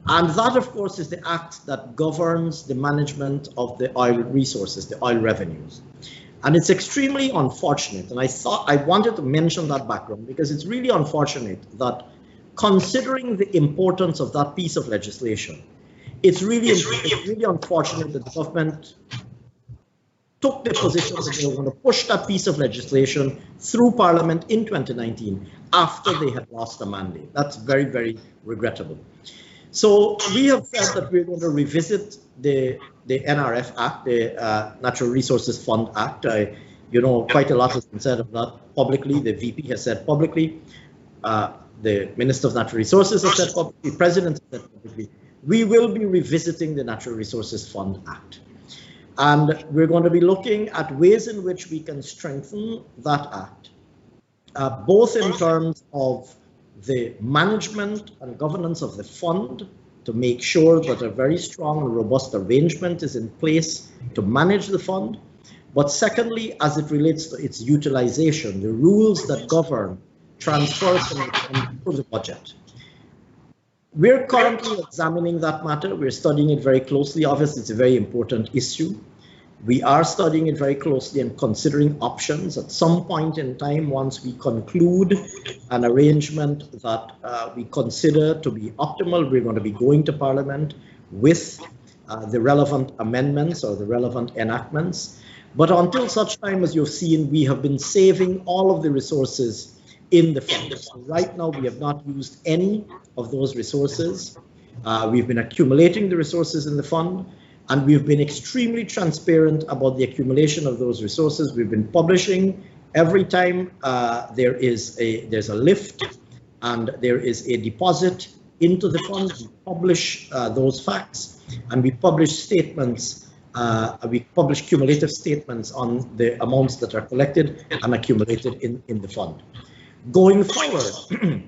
[SPEAKER 2] And that, of course, is the act that governs the management of the oil resources, the oil revenues. And it's extremely unfortunate, and I thought I wanted to mention that background because it's really unfortunate that, considering the importance of that piece of legislation, it's really unfortunate that the government took the position that they were going to push that piece of legislation through Parliament in 2019 after they had lost the mandate. That's very, very regrettable. So we have said that we're going to revisit the NRF Act, the Natural Resources Fund Act. You know, quite a lot has been said of that publicly. The VP has said publicly. The Minister of Natural Resources has said publicly. The President has said publicly. We will be revisiting the Natural Resources Fund Act. And we're going to be looking at ways in which we can strengthen that act, both in terms of the management and governance of the fund to make sure that a very strong and robust arrangement is in place to manage the fund. But secondly, as it relates to its utilization, the rules that govern transfers from the fund to the budget. We're currently examining that matter. We're studying it very closely. Obviously, it's a very important issue. We are studying it very closely and considering options. At some point in time, once we conclude an arrangement that we consider to be optimal, we're going to be going to Parliament with the relevant amendments or the relevant enactments. But until such time as you've seen, we have been saving all of the resources in the fund. So right now, we have not used any of those resources. We've been accumulating the resources in the fund, and we've been extremely transparent about the accumulation of those resources. We've been publishing every time there's a lift and there is a deposit into the fund. We publish those facts, and we publish statements. We publish cumulative statements on the amounts that are collected and accumulated in the fund. Going forward,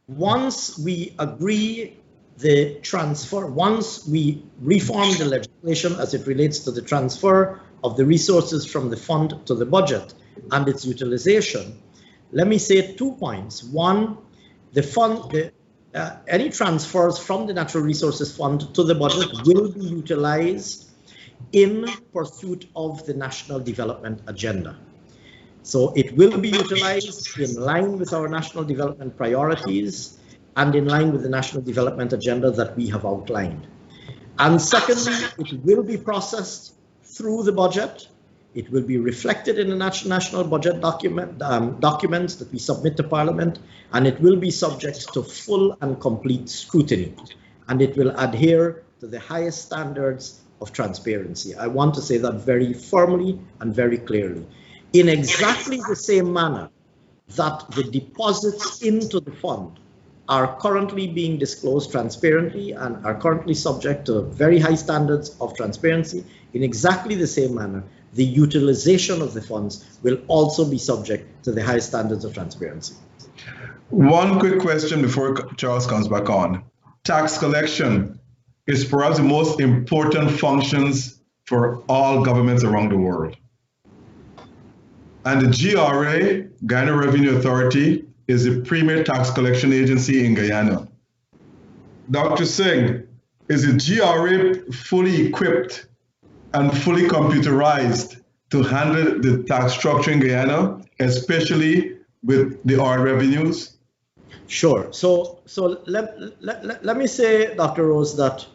[SPEAKER 2] once we agree the transfer, once we reform the legislation as it relates to the transfer of the resources from the fund to the budget and its utilization, let me say 2 points. One, the fund, any transfers from the Natural Resources Fund to the budget will be utilized in pursuit of the National Development Agenda. So it will be utilized in line with our national development priorities and in line with the national development agenda that we have outlined. And secondly, it will be processed through the budget. It will be reflected in the national budget documents that we submit to Parliament, and it will be subject to full and complete scrutiny. And it will adhere to the highest standards of transparency. I want to say that very firmly and very clearly. In exactly the same manner that the deposits into the fund are currently being disclosed transparently and are currently subject to very high standards of transparency, in exactly the same manner, the utilization of the funds will also be subject to the high standards of transparency.
[SPEAKER 3] One quick question before Charles comes back on. Tax collection is perhaps the most important functions for all governments around the world. And the GRA, Guyana Revenue Authority, is the premier tax collection agency in Guyana. Dr. Singh, is the GRA fully equipped and fully computerized to handle the tax structure in Guyana, especially with the oil revenues?
[SPEAKER 2] Sure. So let me say, Dr. Rose, that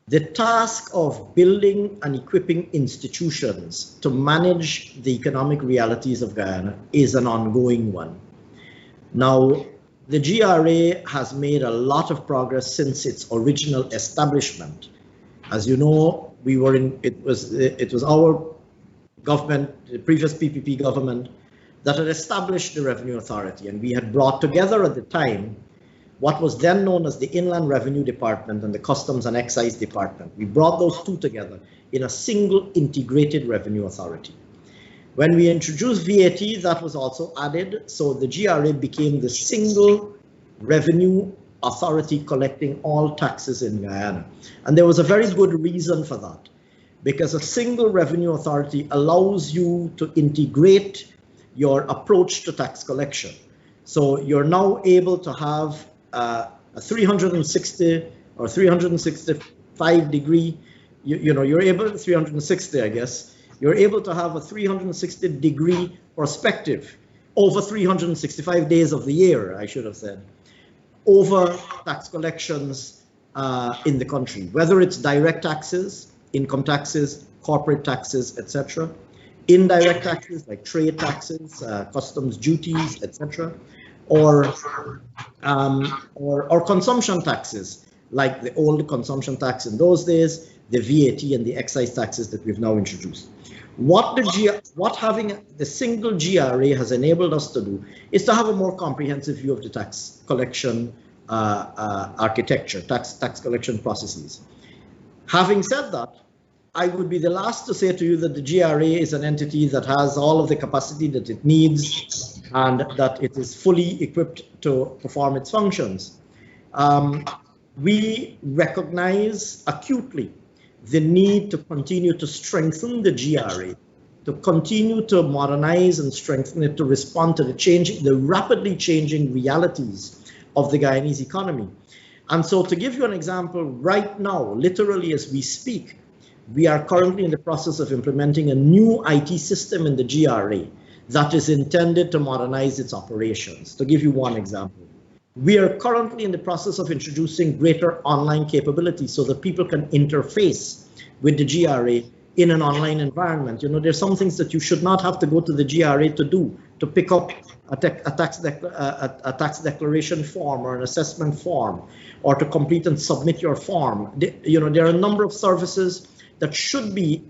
[SPEAKER 2] the task of building and equipping institutions to manage the economic realities of Guyana is an ongoing one. Now, the GRA has made a lot of progress since its original establishment. As you know, it was our government, the previous PPP government, that had established the Revenue Authority, and we had brought together at the time what was then known as the Inland Revenue Department and the Customs and Excise Department. We brought those two together in a single integrated revenue authority. When we introduced VAT, that was also added, so the GRA became the single revenue authority collecting all taxes in Guyana. And there was a very good reason for that, because a single revenue authority allows you to integrate your approach to tax collection. So you're now able to have a 360 or 365 degree, you're able, 360, I guess, you're able to have a 360 degree perspective over 365 days of the year, I should have said, over tax collections in the country, whether it's direct taxes, income taxes, corporate taxes, etc., indirect taxes like trade taxes, customs duties, etc., or consumption taxes like the old consumption tax in those days, the VAT and the excise taxes that we've now introduced. What having the single GRA has enabled us to do is to have a more comprehensive view of the tax collection architecture, tax collection processes. Having said that, I would be the last to say to you that the GRA is an entity that has all of the capacity that it needs and that it is fully equipped to perform its functions. We recognize acutely the need to continue to strengthen the GRA, to continue to modernize and strengthen it to respond to the rapidly changing realities of the Guyanese economy. And so to give you an example, right now, literally as we speak, we are currently in the process of implementing a new IT system in the GRA that is intended to modernize its operations. To give you one example, we are currently in the process of introducing greater online capabilities so that people can interface with the GRA in an online environment. You know, there's some things that you should not have to go to the GRA to do, to pick up a tax declaration form or an assessment form, or to complete and submit your form. You know, there are a number of services that should be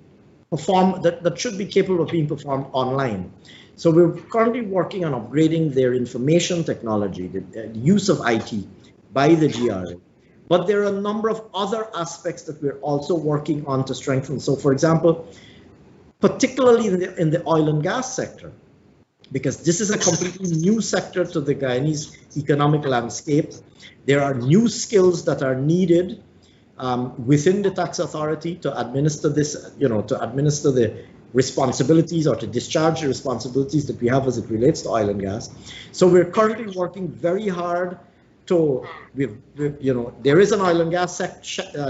[SPEAKER 2] performed, that should be capable of being performed online. So we're currently working on upgrading their information technology, the use of IT by the GRA. But there are a number of other aspects that we're also working on to strengthen. So for example, particularly in the oil and gas sector, because this is a completely new sector to the Guyanese economic landscape, there are new skills that are needed within the tax authority to administer this, you know, to administer the responsibilities or to discharge the responsibilities that we have as it relates to oil and gas. So we're currently working very hard to, you know, there is an oil and gas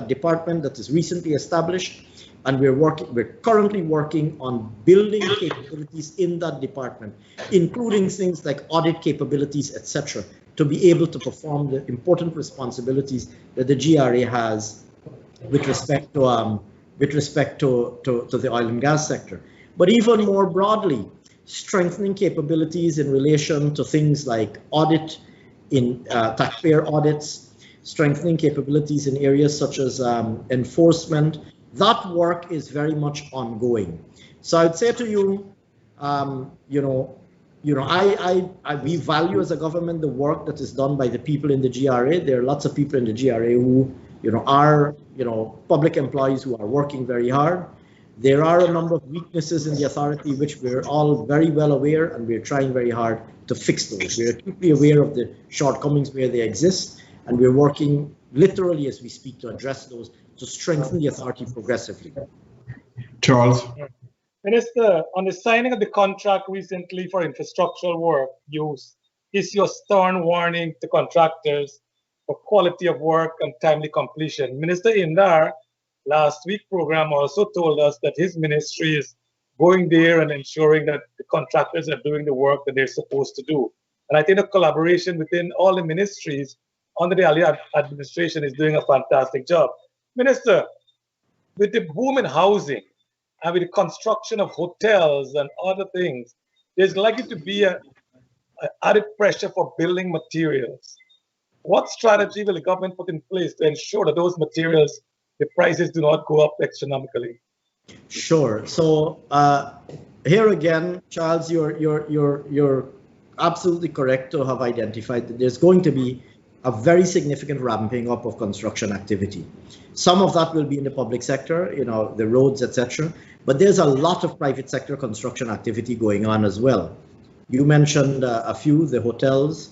[SPEAKER 2] department that is recently established, and we're currently working on building capabilities in that department, including things like audit capabilities, etc., to be able to perform the important responsibilities that the GRA has with respect to the oil and gas sector. But even more broadly, strengthening capabilities in relation to things like audit, in taxpayer audits, strengthening capabilities in areas such as enforcement. That work is very much ongoing. So I'd say to you, we value as a government the work that is done by the people in the GRA. There are lots of people in the GRA who, are, public employees who are working very hard. There are a number of weaknesses in the authority which we're all very well aware, and we're trying very hard to fix those. We're acutely aware of the shortcomings where they exist, and we're working literally as we speak to address those, to strengthen the authority progressively.
[SPEAKER 3] Charles.
[SPEAKER 1] Minister, on the signing of the contract recently for infrastructural work, you issue a stern warning to contractors for quality of work and timely completion. Minister Indar, last week's program also told us that his ministry is going there and ensuring that the contractors are doing the work that they're supposed to do. And I think the collaboration within all the ministries under the Ali administration is doing a fantastic job. Minister, with the boom in housing and with the construction of hotels and other things, there's likely to be an added pressure for building materials. What strategy will the government put in place to ensure that those materials, the prices do not go up astronomically?
[SPEAKER 2] Sure. So here again, Charles, you're absolutely correct to have identified that there's going to be a very significant ramping up of construction activity. Some of that will be in the public sector, you know, the roads, etc. But there's a lot of private sector construction activity going on as well. You mentioned a few, the hotels.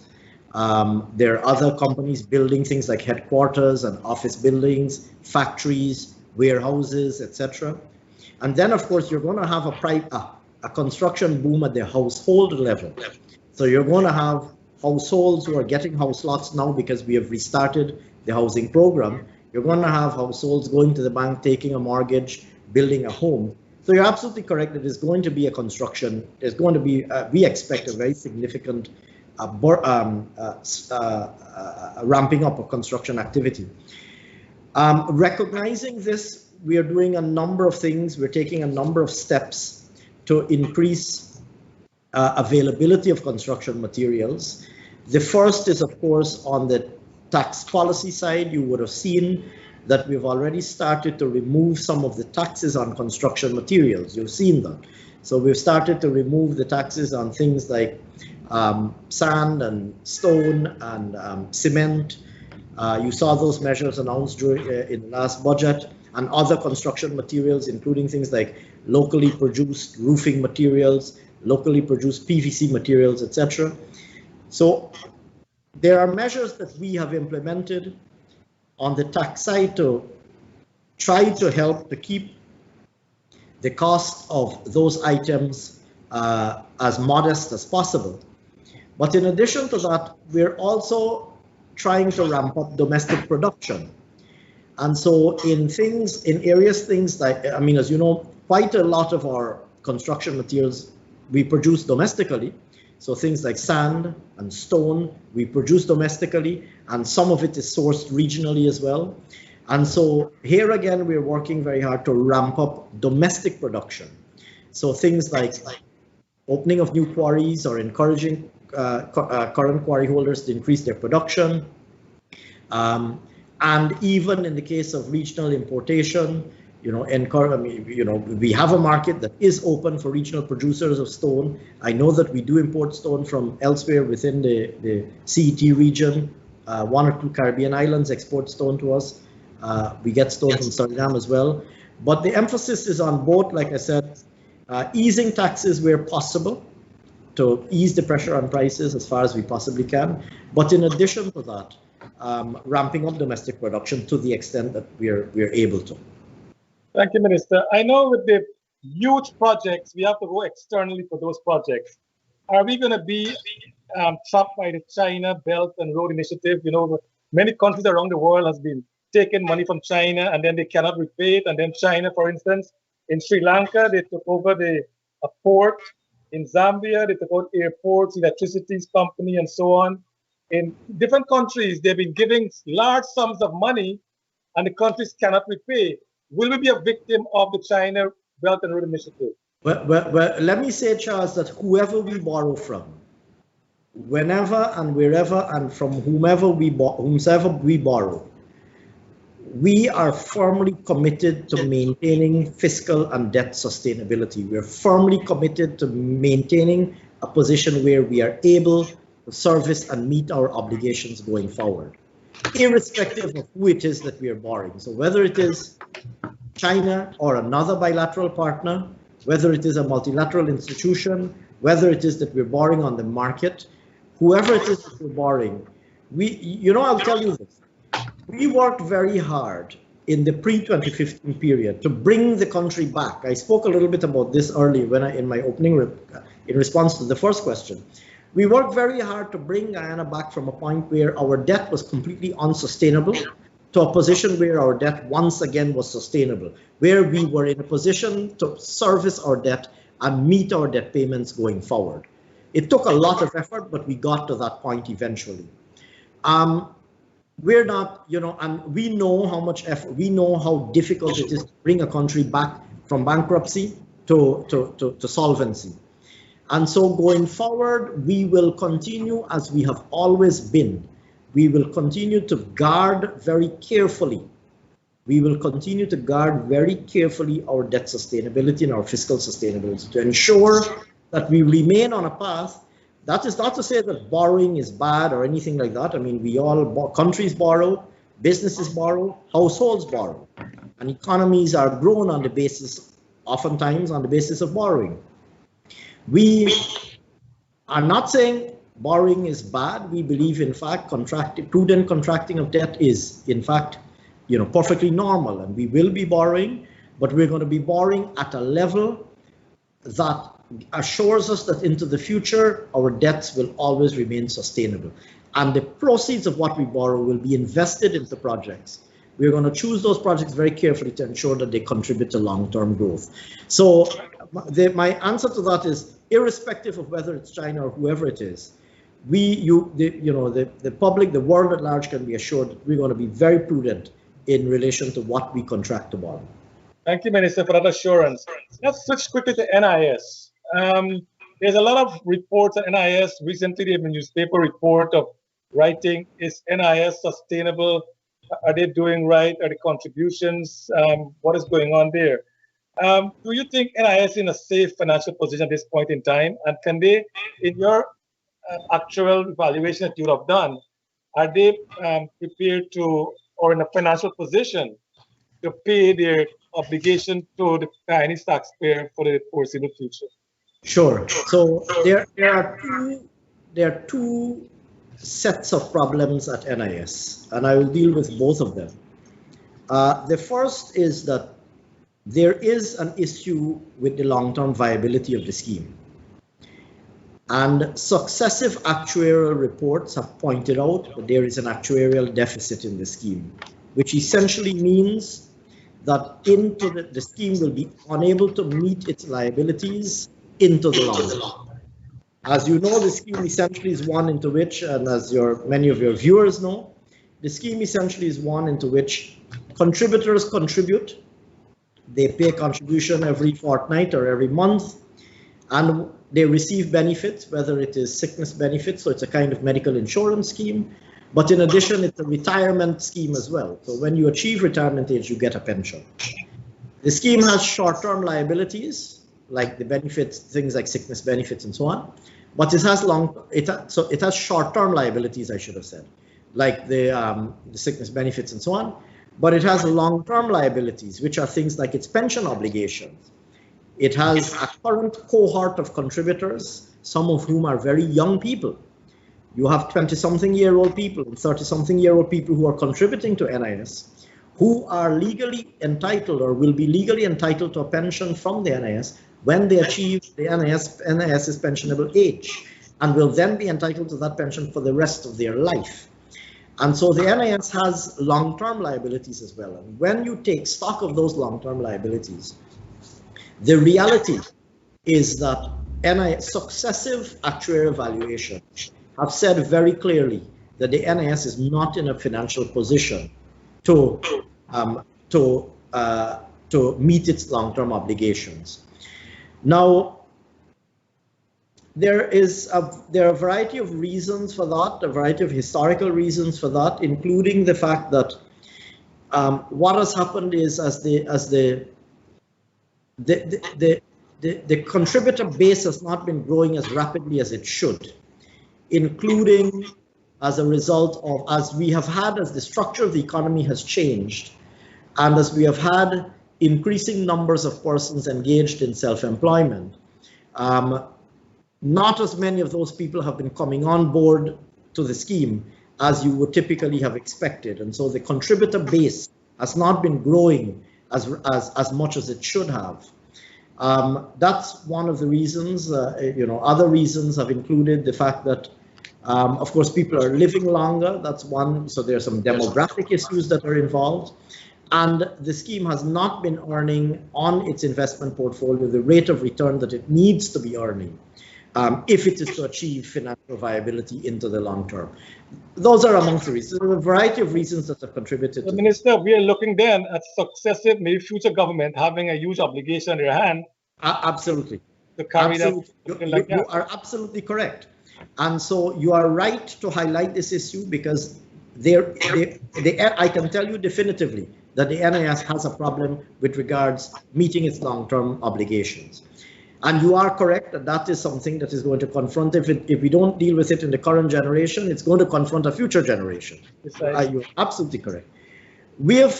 [SPEAKER 2] There are other companies building things like headquarters and office buildings, factories, warehouses, etc. And then, of course, you're going to have a construction boom at the household level. So you're going to have households who are getting house lots now because we have restarted the housing program. You're going to have households going to the bank, taking a mortgage, building a home. So you're absolutely correct that there's going to be a construction, there's going to be, we expect a very significant ramping up of construction activity. Recognizing this, we are doing a number of things. We're taking a number of steps to increase availability of construction materials. The first is, of course, on the tax policy side. You would have seen that we've already started to remove some of the taxes on construction materials. You've seen that. So we've started to remove the taxes on things like sand and stone and cement. You saw those measures announced in the last budget, and other construction materials, including things like locally produced roofing materials, locally produced PVC materials, etc. So there are measures that we have implemented on the tax side to try to help to keep the cost of those items as modest as possible. But in addition to that, we're also trying to ramp up domestic production. And so in areas like, I mean, as you know, quite a lot of our construction materials we produce domestically. So things like sand and stone, we produce domestically, and some of it is sourced regionally as well. And so here again, we're working very hard to ramp up domestic production. So things like opening of new quarries or encouraging current quarry holders to increase their production. And even in the case of regional importation, we have a market that is open for regional producers of stone. I know that we do import stone from elsewhere within the CET region. One or two Caribbean islands export stone to us. We get stone from Suriname as well. But the emphasis is on both, like I said, easing taxes where possible to ease the pressure on prices as far as we possibly can. But in addition to that, ramping up domestic production to the extent that we're able to.
[SPEAKER 1] Thank you, Minister. I know with the huge projects, we have to go externally for those projects. Are we going to be trapped by the China Belt and Road Initiative? You know, many countries around the world has been taking money from China and then they cannot repay it. And then China, for instance, in Sri Lanka, they took over a port. In Zambia, they took out airports, electricity company, and so on. In different countries, they've been giving large sums of money and the countries cannot repay. Will we be a victim of the China Belt and Road Initiative?
[SPEAKER 2] Well, let me say, Charles, that whoever we borrow from, whenever and wherever and from whomsoever we borrow, we are firmly committed to maintaining fiscal and debt sustainability. We're firmly committed to maintaining a position where we are able to service and meet our obligations going forward, irrespective of who it is that we are borrowing. So whether it is China or another bilateral partner, whether it is a multilateral institution, whether it is that we're borrowing on the market, whoever it is that we're borrowing, I'll tell you this. We worked very hard in the pre-2015 period to bring the country back. I spoke a little bit about this earlier in my opening in response to the first question. We worked very hard to bring Guyana back from a point where our debt was completely unsustainable to a position where our debt once again was sustainable, where we were in a position to service our debt and meet our debt payments going forward. It took a lot of effort, but we got to that point eventually. We're not, and we know how much effort, we know how difficult it is to bring a country back from bankruptcy to solvency. And so going forward, we will continue as we have always been. We will continue to guard very carefully we will continue to guard very carefully our debt sustainability and our fiscal sustainability to ensure that we remain on a path. That is not to say that borrowing is bad or anything like that. I mean, countries borrow, businesses borrow, households borrow, and economies are grown on the basis, oftentimes on the basis of borrowing. We are not saying borrowing is bad. We believe, in fact, prudent contracting of debt is, in fact, perfectly normal, and we will be borrowing, but we're going to be borrowing at a level that assures us that into the future, our debts will always remain sustainable. And the proceeds of what we borrow will be invested into projects. We're going to choose those projects very carefully to ensure that they contribute to long-term growth. So my answer to that is, irrespective of whether it's China or whoever it is, the public, the world at large can be assured that we're going to be very prudent in relation to what we contract to borrow.
[SPEAKER 1] Thank you, Minister, for that assurance. Let's switch quickly to NIS. There's a lot of reports on NIS. Recently, there have been a newspaper report of writing, is NIS sustainable? Are they doing right? Are the contributions? What is going on there? Do you think NIS is in a safe financial position at this point in time? And can they, in your actual evaluation that you have done, are they prepared to, or in a financial position to pay their obligation to the Chinese taxpayer for the foreseeable future?
[SPEAKER 2] Sure. So there are two sets of problems at NIS, and I will deal with both of them. The first is that there is an issue with the long-term viability of the scheme. And successive actuarial reports have pointed out that there is an actuarial deficit in the scheme, which essentially means that the scheme will be unable to meet its liabilities into the long run. As you know, the scheme essentially is one into which, and as many of your viewers know, the scheme essentially is one into which contributors contribute. They pay contribution every fortnight or every month, and they receive benefits, whether it is sickness benefits, so it's a kind of medical insurance scheme, but in addition, it's a retirement scheme as well. So when you achieve retirement age, you get a pension. The scheme has short-term liabilities, like the benefits, things like sickness benefits and so on, but it has short-term liabilities, I should have said, like the sickness benefits and so on, but it has long-term liabilities, which are things like its pension obligations. It has a current cohort of contributors, some of whom are very young people. You have 20-something-year-old people and 30-something-year-old people who are contributing to NIS, who are legally entitled or will be legally entitled to a pension from the NIS when they achieve the NIS's pensionable age, and will then be entitled to that pension for the rest of their life. And so the NIS has long-term liabilities as well. And when you take stock of those long-term liabilities, the reality is that successive actuarial evaluations have said very clearly that the NIS is not in a financial position to meet its long-term obligations. Now, there are a variety of reasons for that, a variety of historical reasons for that, including the fact that what has happened is as the contributor base has not been growing as rapidly as it should, including as a result of, as the structure of the economy has changed, and as we have had increasing numbers of persons engaged in self-employment, not as many of those people have been coming on board to the scheme as you would typically have expected. And so the contributor base has not been growing as much as it should have. That's one of the reasons. Other reasons have included the fact that, of course, people are living longer. That's one. So there are some demographic issues that are involved. And the scheme has not been earning on its investment portfolio the rate of return that it needs to be earning if it is to achieve financial viability into the long term. Those are amongst the reasons. There are a variety of reasons that have contributed to
[SPEAKER 1] Minister, we are looking then at successive, maybe future government having a huge obligation in their hand.
[SPEAKER 2] Absolutely.
[SPEAKER 1] To carry that.
[SPEAKER 2] You are absolutely correct. And so you are right to highlight this issue because I can tell you definitively, that the NIS has a problem with regards meeting its long-term obligations. And you are correct that that is something that is going to confront, if we don't deal with it in the current generation, it's going to confront a future generation. You're absolutely correct. We have,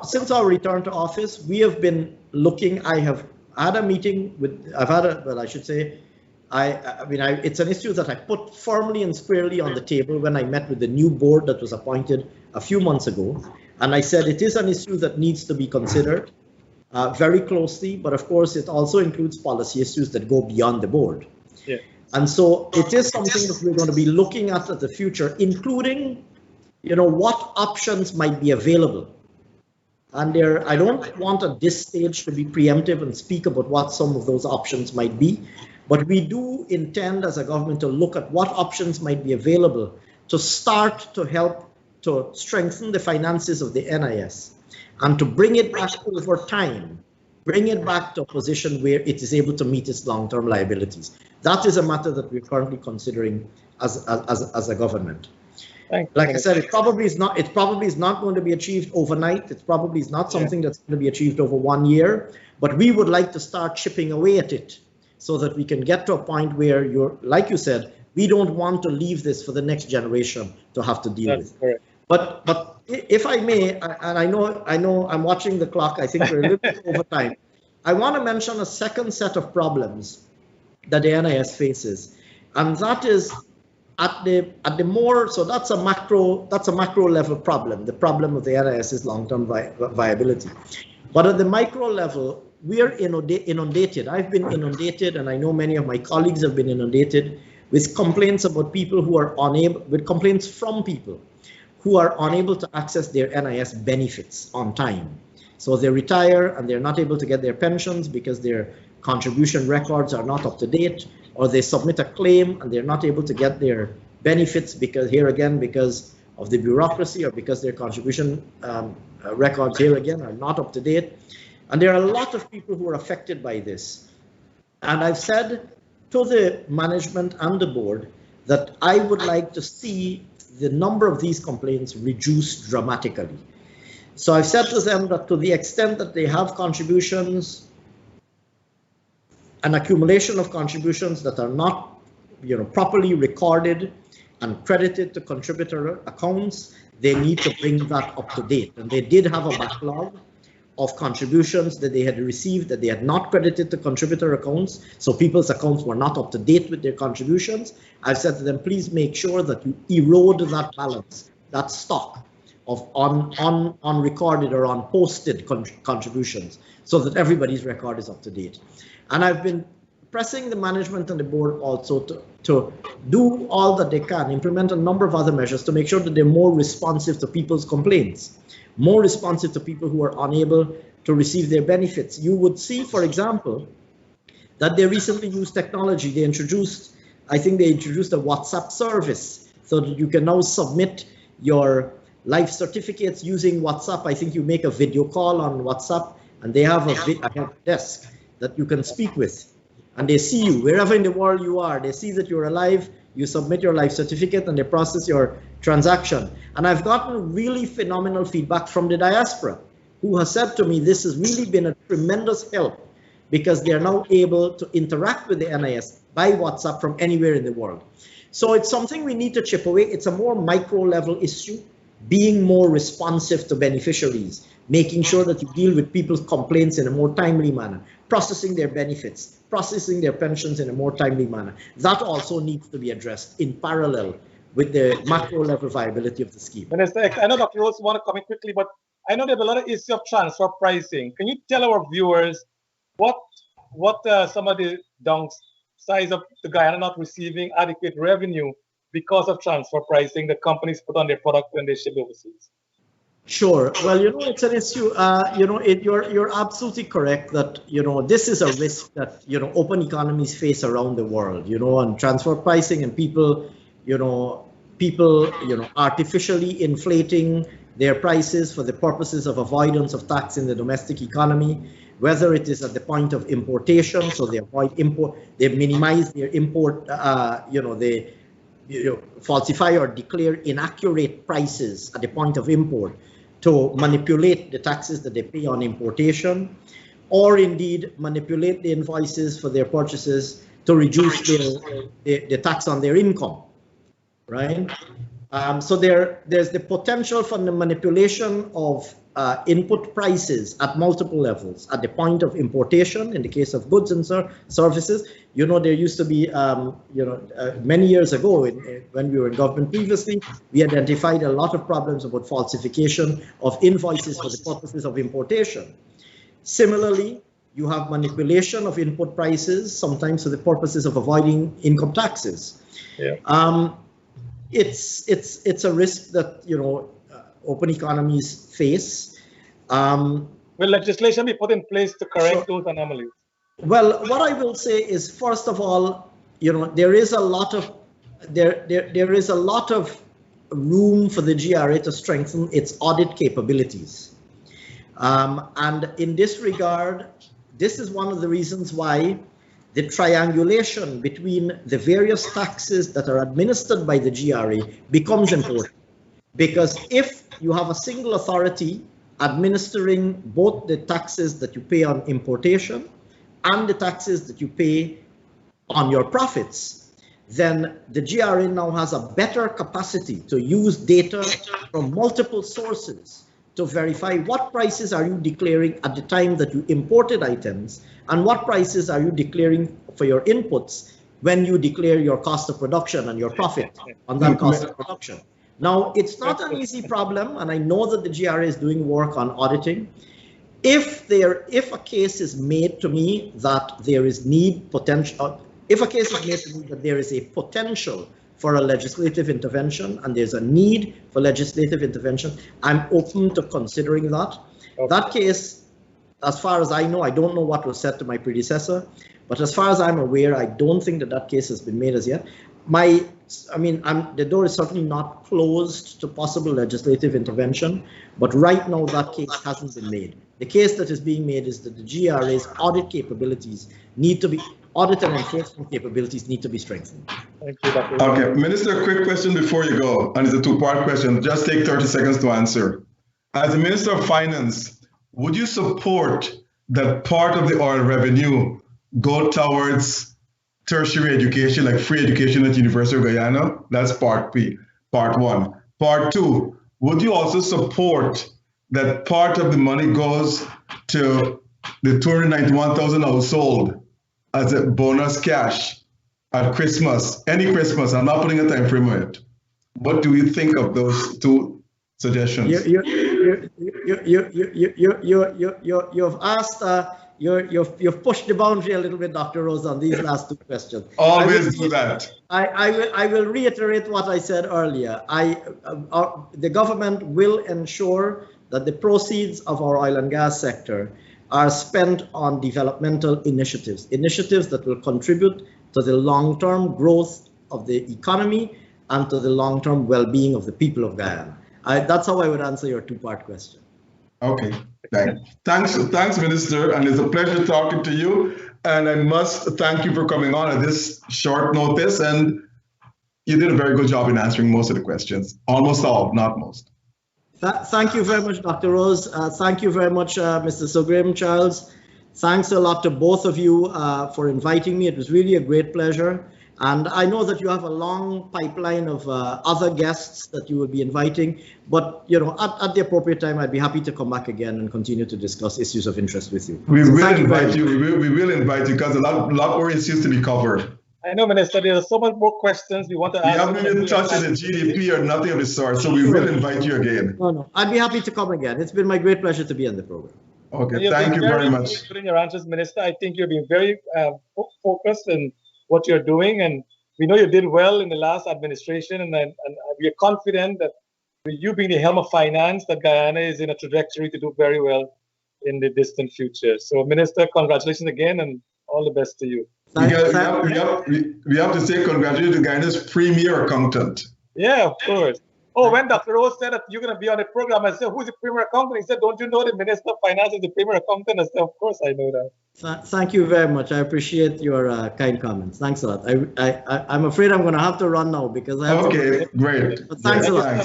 [SPEAKER 2] since our return to office, we have been looking. I have had a meeting with, it's an issue that I put firmly and squarely on the table when I met with the new board that was appointed a few months ago. And I said it is an issue that needs to be considered very closely, but of course it also includes policy issues that go beyond the board.
[SPEAKER 1] Yeah.
[SPEAKER 2] And so it is something that we're going to be looking at the future, including, what options might be available. And I don't want at this stage to be preemptive and speak about what some of those options might be, but we do intend as a government to look at what options might be available to start to help to strengthen the finances of the NIS and to bring it back over time, bring it back to a position where it is able to meet its long-term liabilities. That is a matter that we're currently considering as a government. Like I said, it probably is not going to be achieved overnight. It probably is not something that's going to be achieved over 1 year, but we would like to start chipping away at it so that we can get to a point where like you said, we don't want to leave this for the next generation to have to deal with.
[SPEAKER 1] Correct.
[SPEAKER 2] But if I may, and I know I'm watching the clock, I think we're a little bit over time. I want to mention a second set of problems that the NIS faces, and that is at the more, so that's a macro level problem. The problem of the NIS is long-term viability. But at the micro level, we are inundated. I've been inundated, and I know many of my colleagues have been inundated with complaints about people who are complaints from people who are unable to access their NIS benefits on time. So they retire and they're not able to get their pensions because their contribution records are not up to date, or they submit a claim and they're not able to get their benefits because of the bureaucracy, or because their contribution records here again are not up to date. And there are a lot of people who are affected by this. And I've said to the management and the board that I would like to see the number of these complaints reduced dramatically. So I've said to them that to the extent that they have contributions, an accumulation of contributions that are not, properly recorded and credited to contributor accounts, they need to bring that up to date. And they did have a backlog of contributions that they had received that they had not credited to contributor accounts, so people's accounts were not up to date with their contributions. I've said to them, please make sure that you erode that balance, that stock of unrecorded or unposted contributions, so that everybody's record is up to date. And I've been pressing the management and the board also to do all that they can, implement a number of other measures to make sure that they're more responsive to people's complaints, more responsive to people who are unable to receive their benefits. You would see, for example, that they recently used technology. I think they introduced a WhatsApp service so that you can now submit your life certificates using WhatsApp. I think you make a video call on WhatsApp and they have a help desk that you can speak with. And they see you wherever in the world you are. They see that you're alive, you submit your life certificate and they process your transaction. And I've gotten really phenomenal feedback from the diaspora, who has said to me, this has really been a tremendous help because they're now able to interact with the NIS by WhatsApp from anywhere in the world. So it's something we need to chip away. It's a more micro level issue, being more responsive to beneficiaries, making sure that you deal with people's complaints in a more timely manner, processing their benefits, processing their pensions in a more timely manner. That also needs to be addressed in parallel with the macro level viability of the scheme.
[SPEAKER 1] Minister, I know Dr. Rose want to come in quickly, but I know there's a lot of issue of transfer pricing. Can you tell our viewers what some of the downsides of the Guyana not receiving adequate revenue because of transfer pricing that companies put on their product when they ship overseas?
[SPEAKER 2] Sure. Well, it's an issue. You're absolutely correct that this is a risk that open economies face around the world. And transfer pricing and people artificially inflating their prices for the purposes of avoidance of tax in the domestic economy, whether it is at the point of importation, so they avoid import, they minimize their import, they falsify or declare inaccurate prices at the point of import to manipulate the taxes that they pay on importation, or indeed manipulate the invoices for their purchases to reduce the tax on their income, right? So there's the potential for the manipulation of input prices at multiple levels. At the point of importation, in the case of goods and services, you know, there used to be, many years ago when we were in government previously, we identified a lot of problems about falsification of invoices for the purposes of importation. Similarly, you have manipulation of input prices, sometimes for the purposes of avoiding income taxes. Yeah. It's a risk that, you know, open economies face.
[SPEAKER 1] Will legislation be put in place to correct those anomalies?
[SPEAKER 2] Well, what I will say is, first of all, you know, there is a lot of room for the GRA to strengthen its audit capabilities. And in this regard, this is one of the reasons why the triangulation between the various taxes that are administered by the GRA becomes important. Because if you have a single authority administering both the taxes that you pay on importation and the taxes that you pay on your profits, then the GRA now has a better capacity to use data from multiple sources to verify what prices are you declaring at the time that you imported items and what prices are you declaring for your inputs when you declare your cost of production and your profit on that cost of production. Now, it's not an easy problem, and I know that the GRA is doing work on auditing. If a case is made to me that there is if a case is made to me that there is a potential for a legislative intervention and there's a need for legislative intervention, I'm open to considering that. Okay. That case, as far as I know, I don't know what was said to my predecessor, but as far as I'm aware, I don't think that case has been made as yet. The door is certainly not closed to possible legislative intervention, but right now that case hasn't been made. The case that is being made is that the GRA's audit capabilities audit and enforcement capabilities need to be strengthened.
[SPEAKER 1] Thank you, Dr.
[SPEAKER 3] Okay, Minister, a quick question before you go, and it's a two-part question. Just take 30 seconds to answer. As the Minister of Finance, would you support that part of the oil revenue go towards tertiary education, like free education at University of Guyana? That's part one. Part two, would you also support that part of the money goes to the 291,000 household as a bonus cash at Christmas, any Christmas? I'm not putting a time frame on it. What do you think of those two suggestions?
[SPEAKER 2] You've asked, you've pushed the boundary a little bit, Dr. Rose, on these last two questions.
[SPEAKER 3] Always do that.
[SPEAKER 2] I will reiterate what I said earlier. The government will ensure that the proceeds of our oil and gas sector are spent on developmental initiatives that will contribute to the long-term growth of the economy and to the long-term well-being of the people of Guyana. That's how I would answer your two-part question.
[SPEAKER 3] Okay, thanks, Minister, and it's a pleasure talking to you. And I must thank you for coming on at this short notice, and you did a very good job in answering most of the questions, almost all, not most.
[SPEAKER 2] Thank you very much, Dr. Rose. Thank you very much, Mr. Sugrim, Charles. Thanks a lot to both of you for inviting me. It was really a great pleasure. And I know that you have a long pipeline of other guests that you will be inviting, but you know, at the appropriate time, I'd be happy to come back again and continue to discuss issues of interest with you.
[SPEAKER 3] We will invite you. We will invite you because a lot more issues to be covered.
[SPEAKER 1] I know, Minister, there's so much more questions we want to ask.
[SPEAKER 3] We haven't even touched the GDP or nothing of the sort, so we will invite you again.
[SPEAKER 2] No, I'd be happy to come again. It's been my great pleasure to be on the program.
[SPEAKER 3] Okay, thank you very much.
[SPEAKER 1] In your answers, Minister, I think you're being very focused in what you're doing, and we know you did well in the last administration, and we are confident that with you being the helm of finance, that Guyana is in a trajectory to do very well in the distant future. So, Minister, congratulations again, and all the best to you.
[SPEAKER 3] We have to say congratulations to Guyana's premier accountant.
[SPEAKER 1] Yeah, of course. Oh, when Dr. Rose said that you're going to be on the program, I said, who's the premier accountant? He said, don't you know the Minister of Finance is the premier accountant? I said, of course I know that.
[SPEAKER 2] Thank you very much. I appreciate your kind comments. Thanks a lot. I'm afraid I'm going to have to run now because I have
[SPEAKER 3] to. Great.
[SPEAKER 2] But thanks a lot.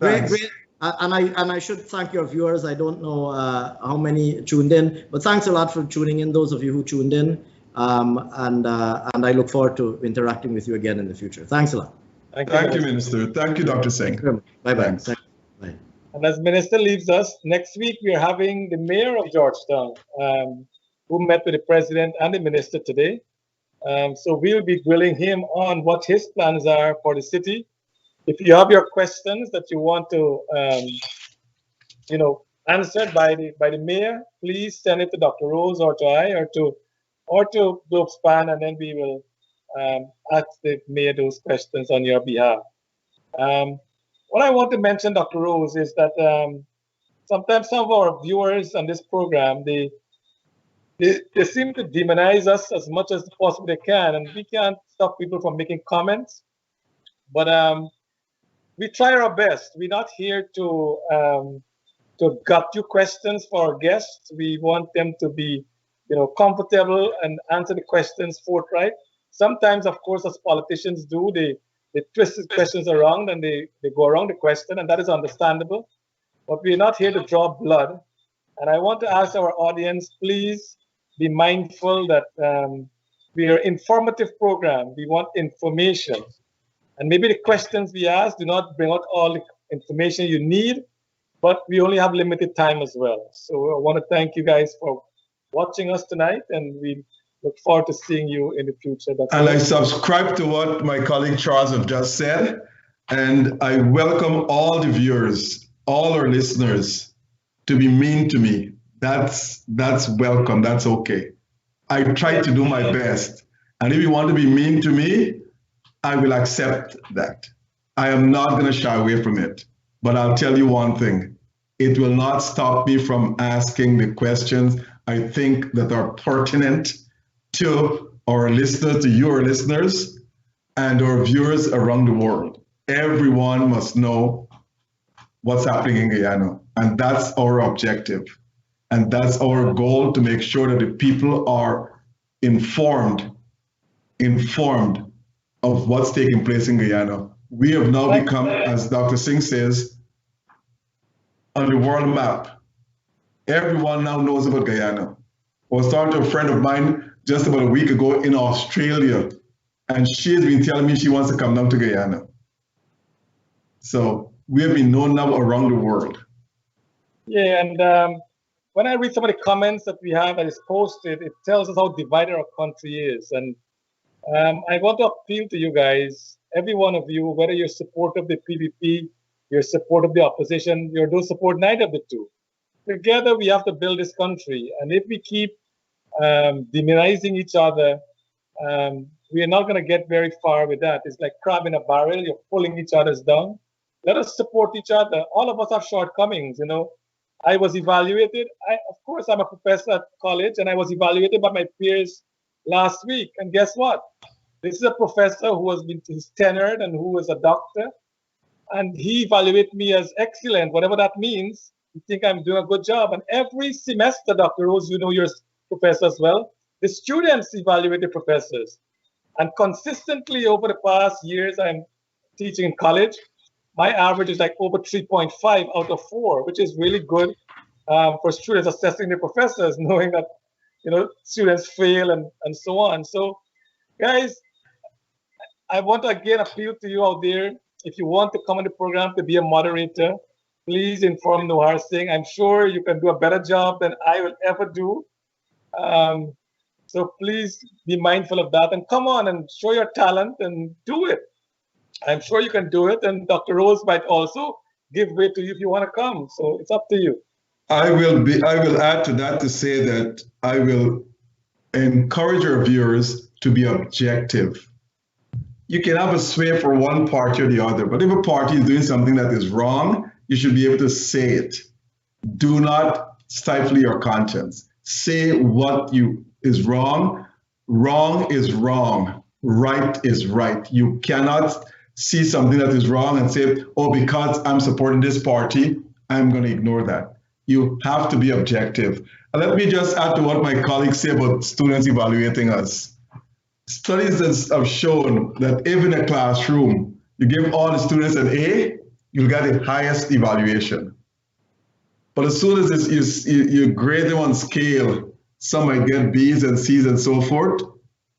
[SPEAKER 3] Thanks.
[SPEAKER 2] And I should thank your viewers. I don't know how many tuned in, but thanks a lot for tuning in, those of you who tuned in. And I look forward to interacting with you again in the future. Thanks a lot.
[SPEAKER 3] Thank you, Minister. Thank you, Dr. Singh.
[SPEAKER 2] Bye-bye.
[SPEAKER 3] Bye.
[SPEAKER 1] And as Minister leaves us, next week we are having the Mayor of Georgetown, who met with the President and the Minister today. So we'll be grilling him on what his plans are for the city. If you have your questions that you want to, answered by the mayor, please send it to Dr. Rose or to I or to Globespan, and then we will ask the mayor those questions on your behalf. What I want to mention, Dr. Rose, is that sometimes some of our viewers on this program, they seem to demonize us as much as possibly they can, and we can't stop people from making comments. But we try our best. We're not here to gut you questions for our guests. We want them to be, comfortable and answer the questions forthright. Sometimes, of course, as politicians do, they twist the questions around and they go around the question, and that is understandable. But we're not here to draw blood. And I want to ask our audience, please be mindful that we are an informative program. We want information. And maybe the questions we ask do not bring out all the information you need, but we only have limited time as well. So I want to thank you guys for watching us tonight, and we look forward to seeing you in the future.
[SPEAKER 3] And I subscribe to what my colleague Charles have just said, and I welcome all the viewers, all our listeners, to be mean to me. That's welcome. That's okay. I try to do my best, and if you want to be mean to me, I will accept that. I am not going to shy away from it. But I'll tell you one thing. It will not stop me from asking the questions I think that are pertinent to our listeners, to your listeners, and our viewers around the world. Everyone must know what's happening in Guyana. And that's our objective. And that's our goal, to make sure that the people are informed of what's taking place in Guyana. We have now become, as Dr. Singh says, on the world map. Everyone now knows about Guyana. I was talking to a friend of mine just about a week ago in Australia, and she's been telling me she wants to come down to Guyana. So we have been known now around the world.
[SPEAKER 1] Yeah, and when I read some of the comments that we have that is posted, it tells us how divided our country is. And I want to appeal to you guys, every one of you, whether you're supportive of the PPP, you're supportive of the opposition, you don't support neither of the two. Together, we have to build this country. And if we keep demonizing each other, we are not going to get very far with that. It's like crab in a barrel. You're pulling each other's down. Let us support each other. All of us have shortcomings, I was evaluated. Of course, I'm a professor at college, and I was evaluated by my peers last week. And guess what? This is a professor who has been tenured and who is a doctor. And he evaluated me as excellent, whatever that means. You think I'm doing a good job. And every semester, Dr. Rose, you're a professor as well, the students evaluate the professors. And consistently over the past years, I'm teaching in college, my average is like over 3.5 out of 4, which is really good for students assessing their professors, knowing that, students fail and so on. So, guys, I want to again appeal to you out there. If you want to come on the program to be a moderator, please inform Nohar Singh. I'm sure you can do a better job than I will ever do. So please be mindful of that and come on and show your talent and do it. I'm sure you can do it. And Dr. Rose might also give way to you if you want to come. So it's up to you.
[SPEAKER 3] I will add to that to say that I will encourage our viewers to be objective. You can have a sway for one party or the other, but if a party is doing something that is wrong, you should be able to say it. Do not stifle your conscience. Say what is wrong. Wrong is wrong. Right is right. You cannot see something that is wrong and say, oh, because I'm supporting this party, I'm going to ignore that. You have to be objective. And let me just add to what my colleagues say about students evaluating us. Studies have shown that if in a classroom you give all the students an A, you'll get the highest evaluation. But as soon as you grade them on scale, some might get B's and C's and so forth,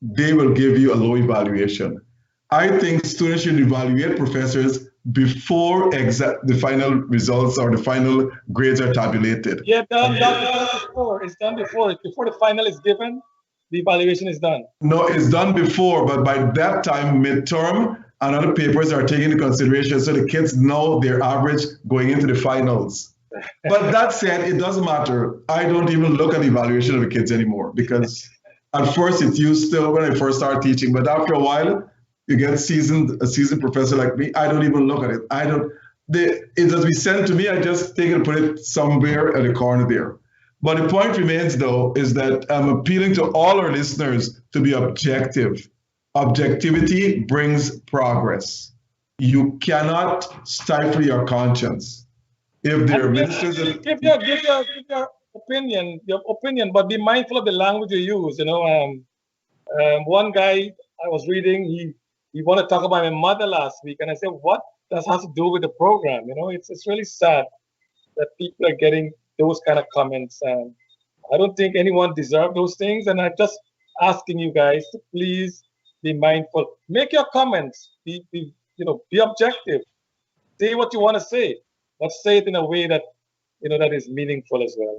[SPEAKER 3] they will give you a low evaluation. I think students should evaluate professors before the final results or the final grades are tabulated.
[SPEAKER 1] Yeah, done before. It's done before. Before the final is given, the evaluation is done.
[SPEAKER 3] No, it's done before, but by that time, midterm and other papers are taken into consideration, so the kids know their average going into the finals. But that said, it doesn't matter. I don't even look at the evaluation of the kids anymore, because at first it used to when I first started teaching, but after a while, you get a seasoned professor like me, I don't even look at it. It does be sent to me, I just take it and put it somewhere at the corner there. But the point remains, though, is that I'm appealing to all our listeners to be objective. Objectivity brings progress. You cannot stifle your conscience. If there are ministers that
[SPEAKER 1] give your opinion, but be mindful of the language you use. You know, one guy I was reading, he wanted to talk about my mother last week, and I said, what does that have to do with the program? You know, it's really sad that people are getting those kind of comments, and I don't think anyone deserves those things. And I'm just asking you guys to please be mindful. Make your comments. Be objective. Say what you want to say, but say it in a way that that is meaningful as well.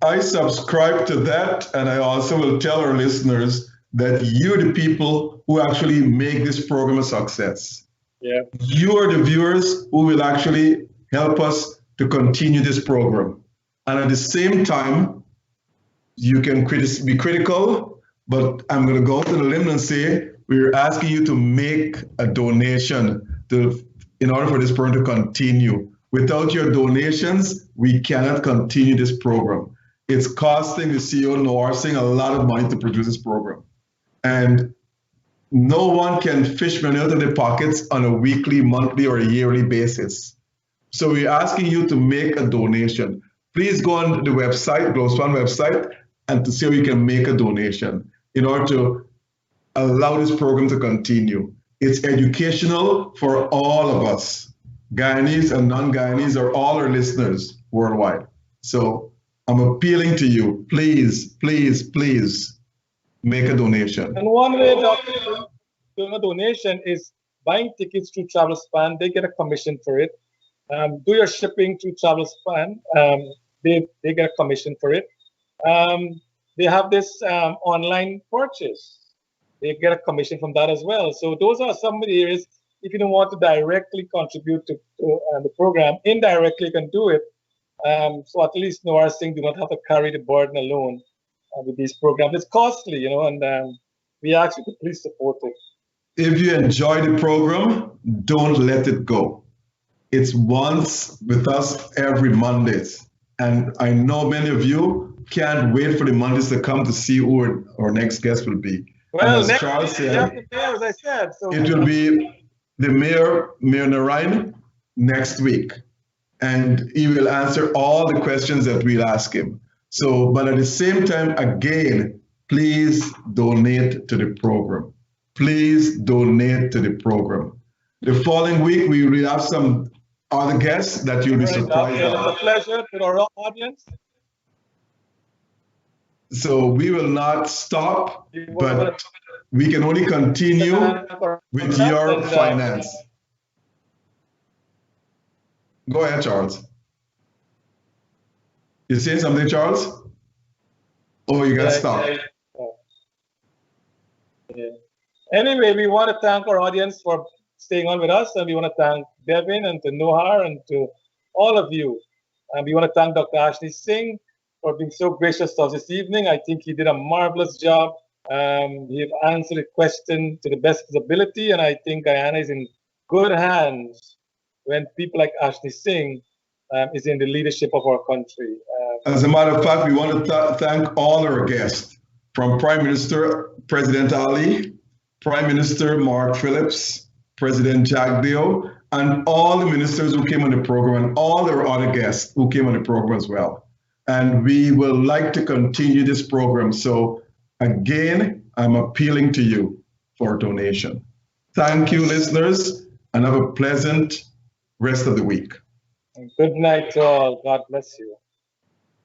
[SPEAKER 3] I subscribe to that, and I also will tell our listeners that you're the people who actually make this program a success.
[SPEAKER 1] Yeah.
[SPEAKER 3] You are the viewers who will actually help us to continue this program. And at the same time, you can be critical, but I'm going to go to the limb and say we're asking you to make a donation in order for this program to continue. Without your donations, we cannot continue this program. It's costing the CEO Noor Singh a lot of money to produce this program. And no one can fish money out of their pockets on a weekly, monthly, or a yearly basis. So we're asking you to make a donation. Please go on the website, Globespan website, and to see how you can make a donation in order to allow this program to continue. It's educational for all of us, Guyanese and non-Guyanese, or all our listeners worldwide. So I'm appealing to you, please, please, please make a donation.
[SPEAKER 1] And one way of doing a donation is buying tickets through TravelSpan. They get a commission for it. Do your shipping through TravelSpan. They get a commission for it. They have this online purchase. They get a commission from that as well. So those are some of the areas. If you don't want to directly contribute to the program, indirectly you can do it. So at least Noor Singh do not have to carry the burden alone with these programs. It's costly, and we ask you to please support it.
[SPEAKER 3] If you enjoy the program, don't let it go. It's once with us every Mondays. And I know many of you can't wait for the Mondays to come to see who our next guest will be.
[SPEAKER 1] Well,
[SPEAKER 3] as Charles said,
[SPEAKER 1] as I said, so
[SPEAKER 3] it will be the Mayor Narayan next week. And he will answer all the questions that we'll ask him. So, but at the same time, again, please donate to the program. Please donate to the program. The following week, we will have some other guests that you'll be surprised
[SPEAKER 1] by. It's a pleasure to our audience.
[SPEAKER 3] So we will not stop, but we can only continue with your finance. Go ahead, Charles. You saying something, Charles? Oh, you got stopped.
[SPEAKER 1] Yeah. Anyway, we want to thank our audience for staying on with us, and we want to thank Devin and to Noor and to all of you. And we want to thank Dr. Ashni Singh for being so gracious to us this evening. I think he did a marvelous job. He answered the question to the best of his ability, and I think Guyana is in good hands when people like Ashni Singh is in the leadership of our country.
[SPEAKER 3] As a matter of fact, we want to thank all our guests, from Prime Minister President Ali, Prime Minister Mark Phillips, President Jack Deo, and all the ministers who came on the program, and all our other guests who came on the program as well. And we will like to continue this program. So again, I'm appealing to you for a donation. Thank you, listeners. and have a pleasant rest of the week.
[SPEAKER 1] Good night to all. God bless you.